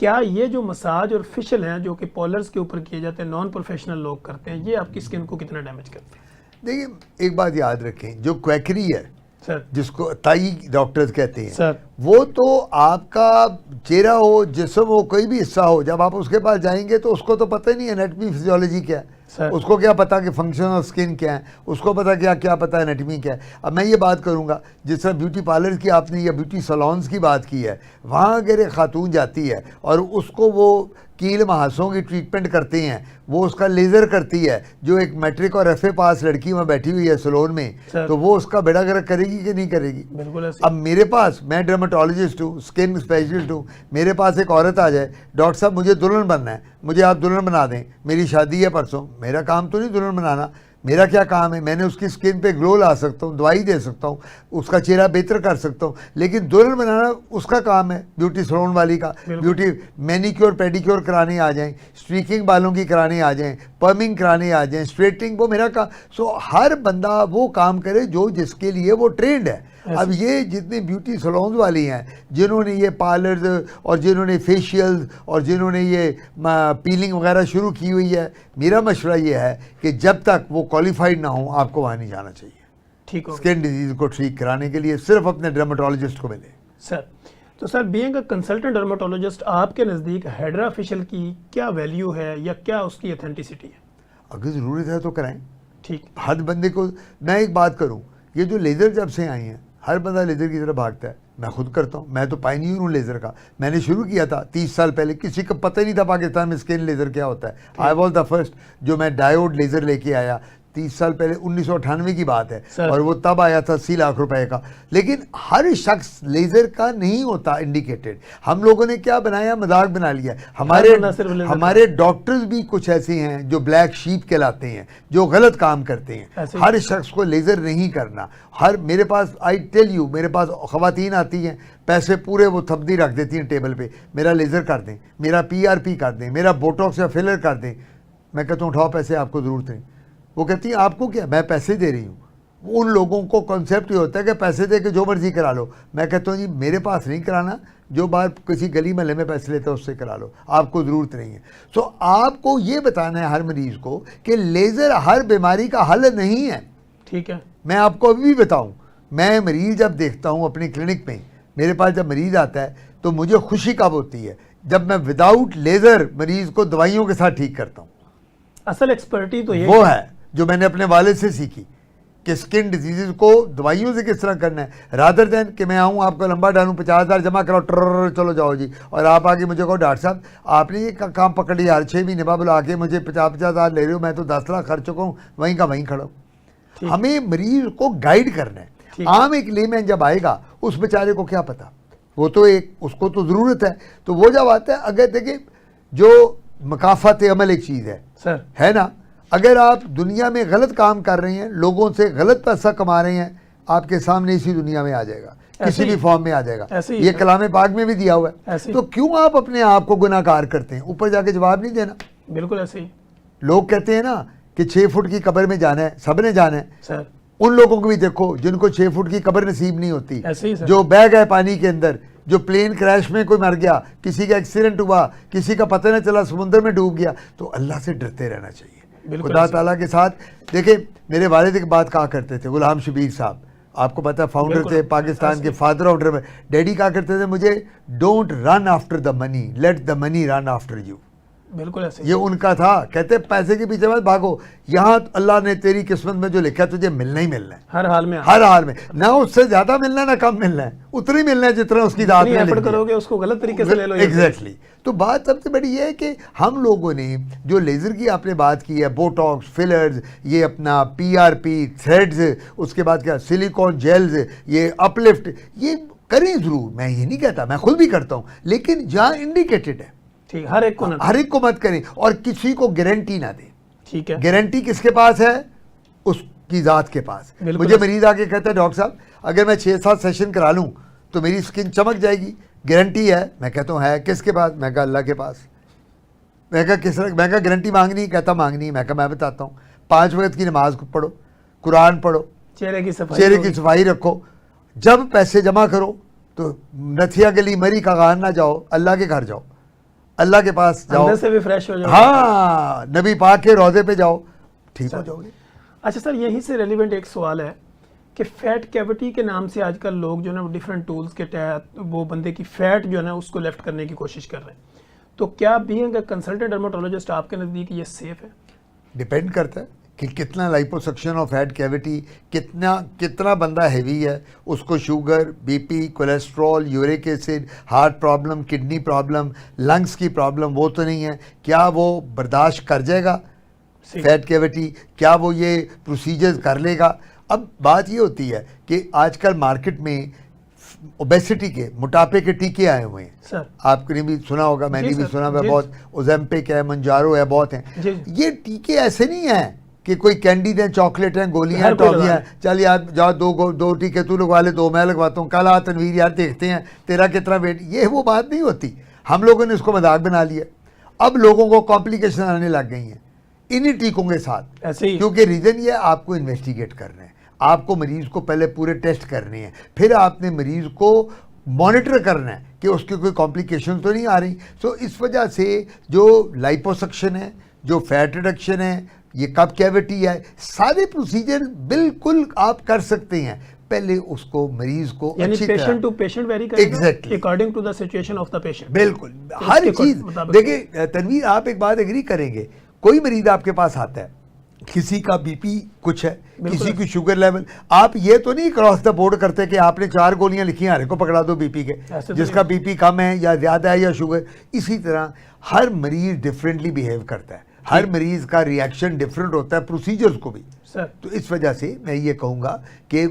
क्या ये जो मसाज और फेशियल हैं जो कि पॉलर्स के ऊपर किए जाते हैं, नॉन प्रोफेशनल लोग करते हैं, ये आपकी स्किन को कितना डैमेज करते हैं? देखिए एक बात याद रखें, जो क्वैकरी है सर, जिसको ताई डॉक्टर्स कहते हैं सर, वो तो आपका चेहरा हो, जिस्म हो, कोई भी हिस्सा हो, जब आप उसके पास जाएंगे तो उसको तो पता ही नहीं एनाटमी फिजियोलॉजी क्या है, उसको क्या पता कि फंक्शन ऑफ स्किन क्या है, उसको पता क्या पता है एनाटमी क्या है। अब मैं ये बात करूँगा, जिस तरह ब्यूटी पार्लर की आपने या ब्यूटी सलोन्स की बात की है, वहाँ अगर एक खातून जाती है और उसको वो कील महासों की ट्रीटमेंट करते हैं, वो उसका लेज़र करती है, जो एक मैट्रिक और एफए पास लड़की वहाँ बैठी हुई है सलोन में, तो वो उसका बेड़ा गर्क करेगी कि नहीं करेगी? बिल्कुल ऐसे। अब मेरे पास, मैं डर्माटोलॉजिस्ट हूँ, स्किन स्पेशलिस्ट हूँ, मेरे पास एक औरत आ जाए, डॉक्टर साहब मुझे दुल्हन बनना है, मुझे आप दुल्हन बना दें, मेरी शादी है परसों, मेरा काम तो नहीं दुल्हन बनाना, मेरा क्या काम है, मैंने उसकी स्किन पे ग्लो ला सकता हूँ, दवाई दे सकता हूँ, उसका चेहरा बेहतर कर सकता हूँ, लेकिन दुल्हन बनाना उसका काम है, ब्यूटी सलोन वाली का। ब्यूटी मैनिक्योर पेडिक्योर कराने आ जाएं, स्ट्रीकिंग बालों की कराने आ जाएं, पर्मिंग कराने आ जाएं, स्ट्रेटिंग, वो मेरा काम। सो हर बंदा वो काम करे जो जिसके लिए वो ट्रेंड है। अब ये जितने ब्यूटी सलोन्स वाली हैं, जिन्होंने ये पार्लर्स और जिन्होंने फेशियल्स और जिन्होंने ये पीलिंग वगैरह शुरू की हुई है, मेरा मशवरा ये है कि जब तक वो क्वालिफाइड ना हो आपको वहाँ नहीं जाना चाहिए। ठीक हो, स्किन डिजीज को ठीक कराने के लिए सिर्फ अपने डर्माटोलॉजिस्ट को मिले। सर, तो sir being a consultant dermatologist, आपके नज़दीक हाइड्रा फेशियल की क्या वैल्यू है या क्या उसकी ऑथेंटिसिटी है? अगर ज़रूरत है तो कराएं। ठीक, हर बंदे को, मैं एक बात करूं, ये जो लेज़र जब से आई हैं, हर बंदा लेज़र की तरफ भागता है। मैं खुद करता हूँ, मैं तो पायनियर हूँ लेज़र का। मैंने शुरू किया था 30 साल पहले, किसी को पता ही नहीं था पाकिस्तान में स्किन लेज़र क्या होता है। आई वॉज द फर्स्ट जो मैं डायोड लेज़र लेके आया 30 साल पहले 1998 की बात है सर। और वो तब आया था 80 लाख रुपए का। लेकिन हर शख्स लेजर का नहीं होता इंडिकेटेड। हम लोगों ने क्या बनाया, मजाक बना लिया। बंदा सिर्फ लेजर हमारे डॉक्टर्स भी कुछ ऐसे हैं जो ब्लैक शीप कहलाते हैं, जो गलत काम करते हैं। ऐसे ही। हर शख्स को लेजर नहीं करना। हर मेरे पास आई टेल यू, मेरे पास खवातीन आती हैं, पैसे पूरे वो थपदी रख देती हैं टेबल पे, मेरा लेजर कर दें, मेरा PRP कर दें, मेरा बोटॉक्स या फिलर कर दें। मैं कहता हूँ उठाओ पैसे, आपको ज़रूरत नहीं। वो कहती है आपको क्या, मैं पैसे दे रही हूँ। उन लोगों को कॉन्सेप्ट ये होता है कि पैसे दे के जो मर्जी करा लो। मैं कहता हूँ जी मेरे पास नहीं कराना, जो बात किसी गली महल्ले में पैसे लेते हैं उससे करा लो, आपको ज़रूरत नहीं है। सो आपको ये बताना है हर मरीज़ को कि लेज़र हर बीमारी का हल नहीं है। ठीक है। मैं आपको अभी भी बताऊँ, मैं मरीज़ जब देखता हूँ अपनी क्लिनिक में, मेरे पास जब मरीज़ आता है तो मुझे खुशी कब होती है, जब मैं विदाउट लेज़र मरीज़ को दवाइयों के साथ ठीक करता हूँ। असल एक्सपर्टी तो ये वो है जो मैंने अपने वालिद से सीखी कि स्किन डिजीज़ को दवाइयों से किस तरह करना है, रादर देन कि मैं आऊँ आपको लंबा डालूँ, 50,000 जमा कराओ, ट्र चलो जाओ जी, और आप आगे मुझे कहो डॉक्टर साहब आपने ये काम पकड़ लिया, हर 6 महीने बाद बुला के मुझे 50,000 ले रहे हो, मैं तो 10 लाख खर्च चुका हूँ, वहीं का वहीं खड़ा हूँ। हमें मरीज को गाइड करना है। आम एक लेमैन जब आएगा उस बेचारे को क्या पता, वो तो एक उसको तो ज़रूरत है। तो वो जब आता है, अगर देखिए जो मकाफत अमल एक चीज़ है सर, है ना, अगर आप दुनिया में गलत काम कर रहे हैं, लोगों से गलत पैसा कमा रहे हैं, आपके सामने इसी दुनिया में आ जाएगा, किसी भी फॉर्म में आ जाएगा। ये कलाम पाक में भी दिया हुआ है। तो क्यों आप अपने आप को गुनाहगार करते हैं, ऊपर जाके जवाब नहीं देना। बिल्कुल ऐसे ही। लोग कहते हैं ना कि 6 फुट की कब्र में जाना है, सबने जाना है सर। उन लोगों को भी देखो जिनको 6 फुट की कब्र नसीब नहीं होती, ऐसे ही सर। जो बह गए पानी के अंदर, जो प्लेन क्रैश में कोई मर गया, किसी का एक्सीडेंट हुआ, किसी का पता न चला समुद्र में डूब गया। तो अल्लाह से डरते रहना चाहिए, खुदा ताला के साथ। देखिए मेरे वालिद एक बात कहा करते थे, गुलाम शबीर साहब, आपको पता है फाउंडर थे पाकिस्तान के, फादर ऑफ ड्रामा। डैडी कहा करते थे मुझे, don't run after the money, let the money run after you. बिल्कुल ऐसे। ये उनका था, कहते पैसे के पीछे मत भागो, यहाँ अल्लाह ने तेरी किस्मत में जो लिखा है तुझे मिलना ही मिलना है, हर हाल में, हर हाल में। ना उससे ज्यादा मिलना है ना कम मिलना है, उतना ही मिलना है जितना उसकी दात में एफर्ट करोगे उसको गलत तरीके से ले लो। एग्जैक्टली। तो बात सबसे बड़ी ये है कि हम लोगों ने जो लेजर की आपने बात की है, बोटॉक्स, फिलर्स, ये अपना PRP, थ्रेड्स, उसके बाद क्या सिलिकॉन जेल्स, ये अपलिफ्ट, ये करें जरूर, मैं ये नहीं कहता, मैं खुद भी करता हूँ, लेकिन जहाँ इंडिकेटेड है ठीक, हर एक को ना, हर एक को मत करें, और किसी को गारंटी ना दें। ठीक है। गारंटी किसके पास है, उसकी जात के पास। मुझे मरीज आके कहता है डॉक्टर साहब अगर मैं 6-7 सेशन करा लूँ तो मेरी स्किन चमक जाएगी, गारंटी है? मैं कहता हूँ है, किसके पास? मैं कहा अल्लाह के पास। मैं कहा गारंटी मांगनी? कहता मांगनी। मैं कहा मैं बताता हूँ, 5 वक्त की नमाज पढ़ो, कुरान पढ़ो, चेहरे की सफाई रखो, जब पैसे जमा करो तो नथिया गली मरी का ना जाओ, अल्लाह के घर जाओ, अल्लाह के पास जाओ, अंदर से भी फ्रेश हो जाओ। हाँ, नबी पाक के रोज़े पे जाओ, ठीक हो जाओगे। अच्छा सर, यहीं से रेलिवेंट एक सवाल है कि फैट कैविटी के नाम से आजकल लोग जो है ना डिफरेंट टूल्स के तहत वो बंदे की फैट जो है ना उसको लेफ्ट करने की कोशिश कर रहे हैं, तो क्या बीइंग अ कंसल्टेंट डर्मेटोलॉजिस्ट आपके नज़दीक ये सेफ है? डिपेंड करता है कि कितना लाइपोसक्शन ऑफ फैट कैविटी, कितना बंदा हैवी है, उसको sugar, BP, cholesterol, uric acid, heart problem, kidney problem, lungs की प्रॉब्लम वो तो नहीं है, क्या वो बर्दाश्त कर जाएगा फैट कैविटी, क्या वो ये प्रोसीजर्स कर लेगा। अब बात ये होती है कि आजकल मार्केट में ओबेसिटी के, मोटापे के टीके आए हुए हैं सर, आपने भी सुना होगा, मैंने भी सुना हुआ, बहुत ओजेम्पिक है, मंजारो है, बहुत हैं। ये टीके ऐसे नहीं हैं कि कोई कैंडी दें, चॉकलेट हैं, गोलियां, टॉफियां, चल यार जाओ दो टीके तू लगवा ले, 2 मैं लगवाता हूँ, कल आ तनवीर यार देखते हैं तेरा कितना वेट, ये वो बात नहीं होती। हम लोगों ने इसको मजाक बना लिया, अब लोगों को कॉम्प्लिकेशन आने लग गई हैं इन्हीं टीकों के साथ ऐसे ही। क्योंकि रीज़न ये आपको इन्वेस्टिगेट करना है, आपको मरीज़ को पहले पूरे टेस्ट करने हैं, फिर आपने मरीज़ को मॉनिटर करना है कि उसकी कोई कॉम्प्लिकेशन तो नहीं आ रही। सो इस वजह से जो लाइपोसक्शन है, जो फैट रिडक्शन है, ये कप कैविटी है, सारे प्रोसीजर बिल्कुल आप कर सकते हैं, पहले उसको मरीज को अच्छी तरह पेशेंट टू पेशेंट वेरी करेगा, exactly according to the situation of the patient. बिल्कुल, हर चीज। देखिए तनवीर, आप एक बात एग्री करेंगे, कोई मरीज आपके पास आता है, किसी का BP कुछ है, किसी की शुगर लेवल, आप ये तो नहीं क्रॉस द बोर्ड करते कि आपने 4 गोलियां लिखी हैं, हर को पकड़ा दो BP के, जिसका BP कम है या ज़्यादा है या शुगर। इसी तरह हर मरीज डिफरेंटली बिहेव करता है। हर मरीज का रिएक्शन डिफरेंट होता है, प्रोसीजर्स को भी। सर तो इस वजह से मैं ये कहूँगा कि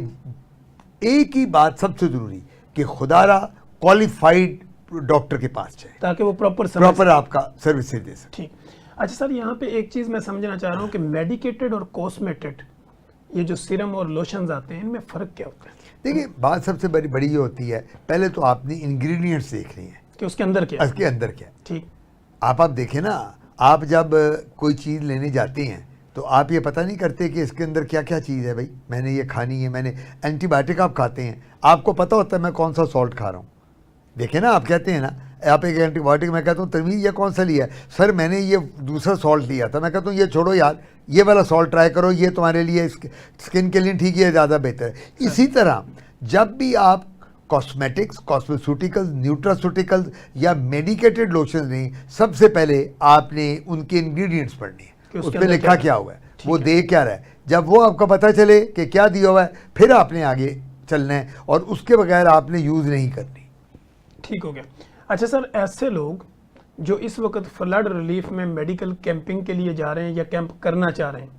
एक ही बात सबसे ज़रूरी कि खुदारा क्वालिफाइड डॉक्टर के पास जाए ताकि वो प्रॉपर आपका सर्विसेज दे सके। ठीक। अच्छा सर, यहाँ पे एक चीज़ मैं समझना चाह रहा हूँ कि मेडिकेटेड और कॉस्मेटेड ये जो सीरम और लोशंस आते हैं, इनमें फ़र्क क्या होता है? देखिए, बात सबसे बड़ी ये होती है, पहले तो आपने इंग्रेडिएंट्स देखने हैं कि उसके अंदर क्या है। उसके अंदर क्या है। ठीक। आप देखें ना, आप जब कोई चीज़ लेने जाते हैं तो आप ये पता नहीं करते कि इसके अंदर क्या क्या चीज़ है। भाई मैंने ये खानी है, मैंने एंटीबायोटिक आप खाते हैं, आपको पता होता है मैं कौन सा सॉल्ट खा रहा हूँ। देखें ना, आप कहते हैं ना, आप एक एंटीबायोटिक, मैं कहता हूँ तनवीर ये कौन सा लिया है? सर मैंने ये दूसरा सॉल्ट लिया था। मैं कहता हूँ ये छोड़ो यार, ये वाला सॉल्ट ट्राई करो, ये तुम्हारे लिए स्किन के लिए ठीक है, ज़्यादा बेहतर है। इसी तरह जब भी आप कॉस्मेटिक्स, कॉस्मेसूटिकल्स, न्यूट्रासूटिकल्स या मेडिकेटेड लोशन नहीं, सबसे पहले आपने उनके इंग्रेडिएंट्स पढ़ने हैं, उस पर लिखा क्या हुआ है, वो दे क्या रहा है। जब वो आपको पता चले कि क्या दिया हुआ है, फिर आपने आगे चलना है, और उसके बगैर आपने यूज़ नहीं करनी। ठीक हो गया। अच्छा सर, ऐसे लोग जो इस वक्त फ्लड रिलीफ में मेडिकल कैंपिंग के लिए जा रहे हैं या कैंप करना चाह रहे हैं,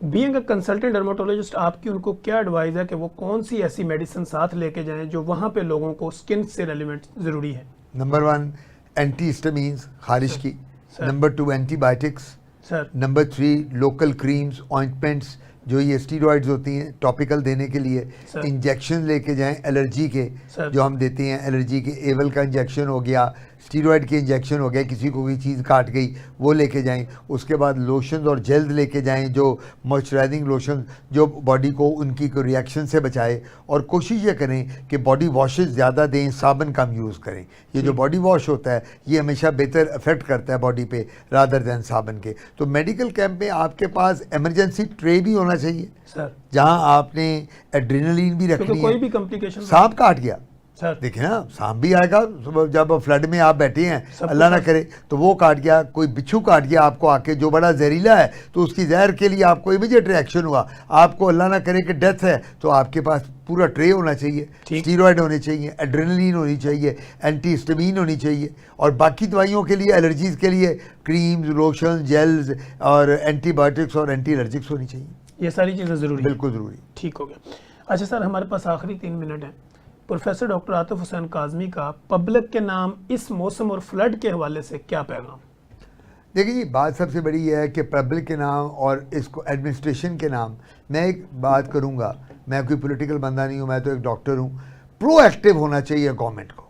बीइंग अ कंसल्टेंट डर्मेटोलॉजिस्ट, आपकी उनको क्या एडवाइस है कि वो कौन सी ऐसी मेडिसिन साथ लेके जाएं जो वहाँ पे लोगों को स्किन से रेलिवेंट ज़रूरी है? नंबर 1 एंटीहिस्टामीन्स, खारिश की। Number 2 antibiotics. Sir number 3 local creams, ointments, जो ये स्टीरॉइड्स होती हैं टॉपिकल देने के लिए। इंजेक्शन लेके जाएं एलर्जी के, जो हम देते हैं एलर्जी के, एवल का इंजेक्शन हो गया, स्टीरॉइड के इंजेक्शन हो गया, किसी को भी चीज़ काट गई वो लेके जाएं। उसके बाद लोशंस और जेल्स लेके जाएं, जो मॉइस्चराइजिंग लोशन जो बॉडी को उनकी को रिएक्शन से बचाए। और कोशिश ये करें कि बॉडी वॉशेस ज़्यादा दें, साबुन कम यूज़ करें। ये जो बॉडी वॉश होता है ये हमेशा बेहतर इफेक्ट करता है बॉडी पे रादर दैन साबुन के। तो मेडिकल कैंप में आपके पास इमरजेंसी ट्रे भी होना चाहिए सर, जहाँ आपने एड्रेनलिन भी रखनी है। कोई भी कॉम्प्लिकेशन, सांप काट गया, देखिए ना सांप भी आएगा जब फ्लड में आप बैठे हैं, अल्लाह ना करे तो वो काट गया, कोई बिच्छू काट गया आपको आके जो बड़ा जहरीला है, तो उसकी जहर के लिए आपको इमीडिएट रिएक्शन हुआ, आपको अल्लाह ना करे कि डेथ है, तो आपके पास पूरा ट्रे होना चाहिए, स्टीरॉइड होने चाहिए, एड्रेनलिन होनी चाहिए, एंटीहिस्टामीन होनी चाहिए, और बाकी दवाइयों के लिए, एलर्जीज़ के लिए क्रीम्स, लोशन, जेल्स और एंटीबायोटिक्स और एंटी एलर्जिक्स होनी चाहिए। ये सारी चीज़ें ज़रूरी, बिल्कुल ज़रूरी। ठीक हो गया। अच्छा सर, हमारे पास आखिरी 3 मिनट है। प्रोफेसर डॉक्टर आतिफ हुसैन काज़मी का पब्लिक के नाम इस मौसम और फ्लड के हवाले से क्या पैगाम? देखिए जी, बात सबसे बड़ी यह है कि पब्लिक के नाम और इसको एडमिनिस्ट्रेशन के नाम, मैं एक बात करूंगा, मैं कोई पॉलिटिकल बंदा नहीं हूं, मैं तो एक डॉक्टर हूं। प्रोएक्टिव होना चाहिए गवर्नमेंट को।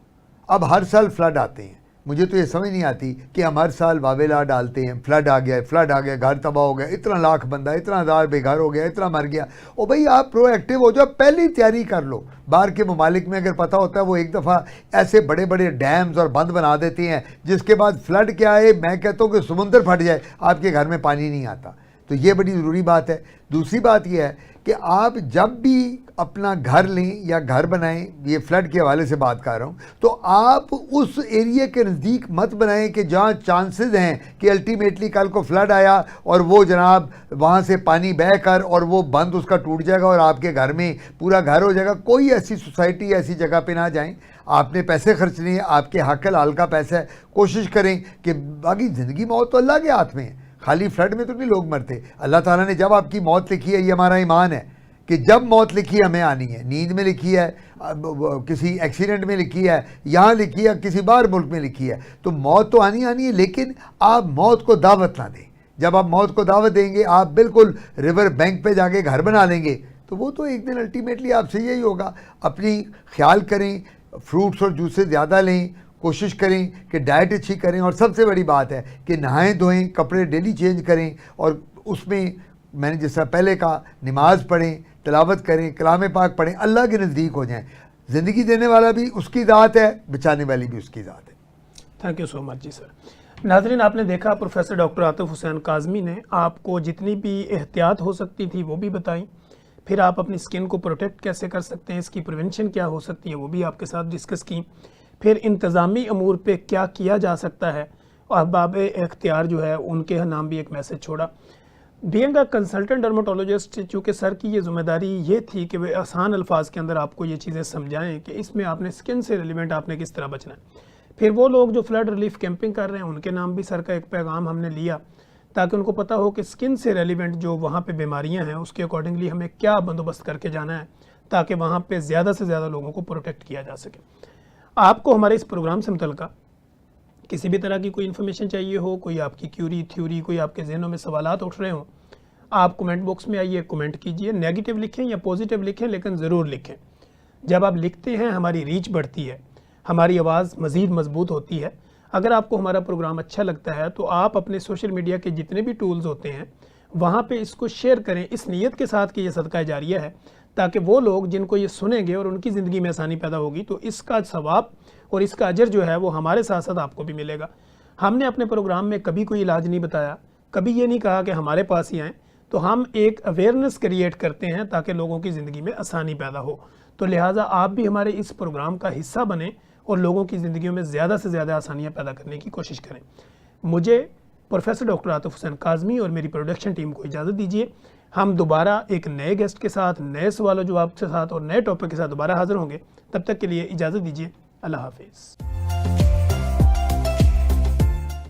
अब हर साल फ्लड आते हैं, मुझे तो ये समझ नहीं आती कि हम हर साल वावेला डालते हैं, फ्लड आ गया, घर तबाह हो गया, इतना लाख बंदा, इतना हज़ार बेघर हो गया, इतना मर गया। ओ भाई, आप प्रोएक्टिव हो जाओ, पहली तैयारी कर लो। बाहर के ममालिक में अगर पता होता है, वो एक दफ़ा ऐसे बड़े बड़े डैम्स और बंद बना देते हैं, जिसके बाद फ्लड क्या है, मैं कहता हूँ कि समुंदर फट जाए, आपके घर में पानी नहीं आता। तो ये बड़ी ज़रूरी बात है। दूसरी बात यह है कि आप जब भी अपना घर लें या घर बनाएं, ये फ्लड के हवाले से बात कर रहा हूँ, तो आप उस एरिया के नज़दीक मत बनाएं कि जहाँ चांसेस हैं कि अल्टीमेटली कल को फ्लड आया और वो जनाब वहाँ से पानी बह कर और वो बंद उसका टूट जाएगा और आपके घर में पूरा घर हो जाएगा। कोई ऐसी सोसाइटी, ऐसी जगह पे ना जाएं। आपने पैसे खर्चने हैं, आपके हक हलाल का पैसा है, कोशिश करें कि बाकी ज़िंदगी मौत तो अल्लाह के हाथ में है। खाली फ्लड में तो नहीं लोग मरते। अल्लाह ताला ने जब आपकी मौत लिखी है, ये हमारा ईमान है कि जब मौत लिखी है हमें आनी है। नींद में लिखी है, किसी एक्सीडेंट में लिखी है, यहाँ लिखी है, किसी बाहर मुल्क में लिखी है, तो मौत तो आनी है। लेकिन आप मौत को दावत ना दें। जब आप मौत को दावत देंगे, आप बिल्कुल रिवर बैंक पे जाके घर बना लेंगे, तो वो तो एक दिन अल्टीमेटली आपसे यही होगा। अपनी ख्याल करें, फ्रूट्स और जूसेस ज़्यादा लें, कोशिश करें कि डाइट अच्छी करें, और सबसे बड़ी बात है कि नहाएं धोएं, कपड़े डेली चेंज करें, और उसमें मैंने जैसा पहले कहा, नमाज पढ़ें, तिलावत करें, कलाम पाक पढ़ें, अल्लाह के नज़दीक हो जाएं। ज़िंदगी देने वाला भी उसकी ज़ात है, बचाने वाली भी उसकी ज़ात है। थैंक यू सो मच जी सर। नाज़रीन, आपने देखा प्रोफेसर डॉक्टर आतिफ हुसैन काज़मी ने आपको जितनी भी एहतियात हो सकती थी वो भी बताई, फिर आप अपनी स्किन को प्रोटेक्ट कैसे कर सकते हैं, इसकी प्रिवेंशन क्या हो सकती है वो भी आपके साथ डिस्कस की, फिर इंतज़ामी अमूर पे क्या किया जा सकता है, और अहबाब इख्तियार जो है उनके नाम भी एक मैसेज छोड़ा। बीइंग अ कंसल्टेंट डर्मेटोलॉजिस्ट, चूँकि सर की ये जिम्मेदारी ये थी कि वे आसान अल्फाज के अंदर आपको ये चीज़ें समझाएं कि इसमें आपने स्किन से रिलेवेंट आपने किस तरह बचना है। फिर वो लोग जो फ्लड रिलीफ कैंपिंग कर रहे हैं उनके नाम भी सर का एक पैगाम हमने लिया। ताकि उनको पता हो कि स्किन से रेलिवेंट जो वहाँ पे बीमारियाँ हैं उसके अकॉर्डिंगली हमें क्या बंदोबस्त करके जाना है, ताकि वहाँ पे ज़्यादा से ज़्यादा लोगों को प्रोटेक्ट किया जा सके। आपको हमारे इस प्रोग्राम से मुतल्लिक़ किसी भी तरह की कोई इन्फॉर्मेशन चाहिए हो, कोई आपकी क्यूरी थ्योरी, कोई आपके जहनों में सवालात उठ रहे हों, आप कमेंट बॉक्स में आइए, कमेंट कीजिए। नेगेटिव लिखें या पॉजिटिव लिखें, लेकिन ज़रूर लिखें। जब आप लिखते हैं हमारी रीच बढ़ती है, हमारी आवाज़ मज़ीद मजबूत होती है। अगर आपको हमारा प्रोग्राम अच्छा लगता है तो आप अपने सोशल मीडिया के जितने भी टूल्स होते हैं वहाँ पे इसको शेयर करें, इस नीयत के साथ कि यह सदका जारिया है, ताकि वो लोग जिनको ये सुनेंगे और उनकी ज़िंदगी में आसानी पैदा होगी तो इसका सवाब और इसका अजर जो है वो हमारे साथ साथ आपको भी मिलेगा। हमने अपने प्रोग्राम में कभी कोई इलाज नहीं बताया, कभी ये नहीं कहा कि हमारे पास ही आएँ, तो हम एक अवेयरनेस क्रिएट करते हैं ताकि लोगों की ज़िंदगी में आसानी पैदा हो। तो लिहाजा आप भी हमारे इस प्रोग्राम का हिस्सा बने और लोगों की ज़िंदगियों में ज़्यादा से ज़्यादा आसानियाँ पैदा करने की कोशिश करें। मुझे प्रोफेसर डॉक्टर आतिफ हुसैन काज़मी और मेरी प्रोडक्शन टीम को इजाज़त दीजिए। हम दोबारा एक नए गेस्ट के साथ, नए सवाल जवाब के साथ और नए टॉपिक के साथ दोबारा हाज़िर होंगे। तब तक के लिए इजाज़त दीजिए। अल्लाह हाफिज़।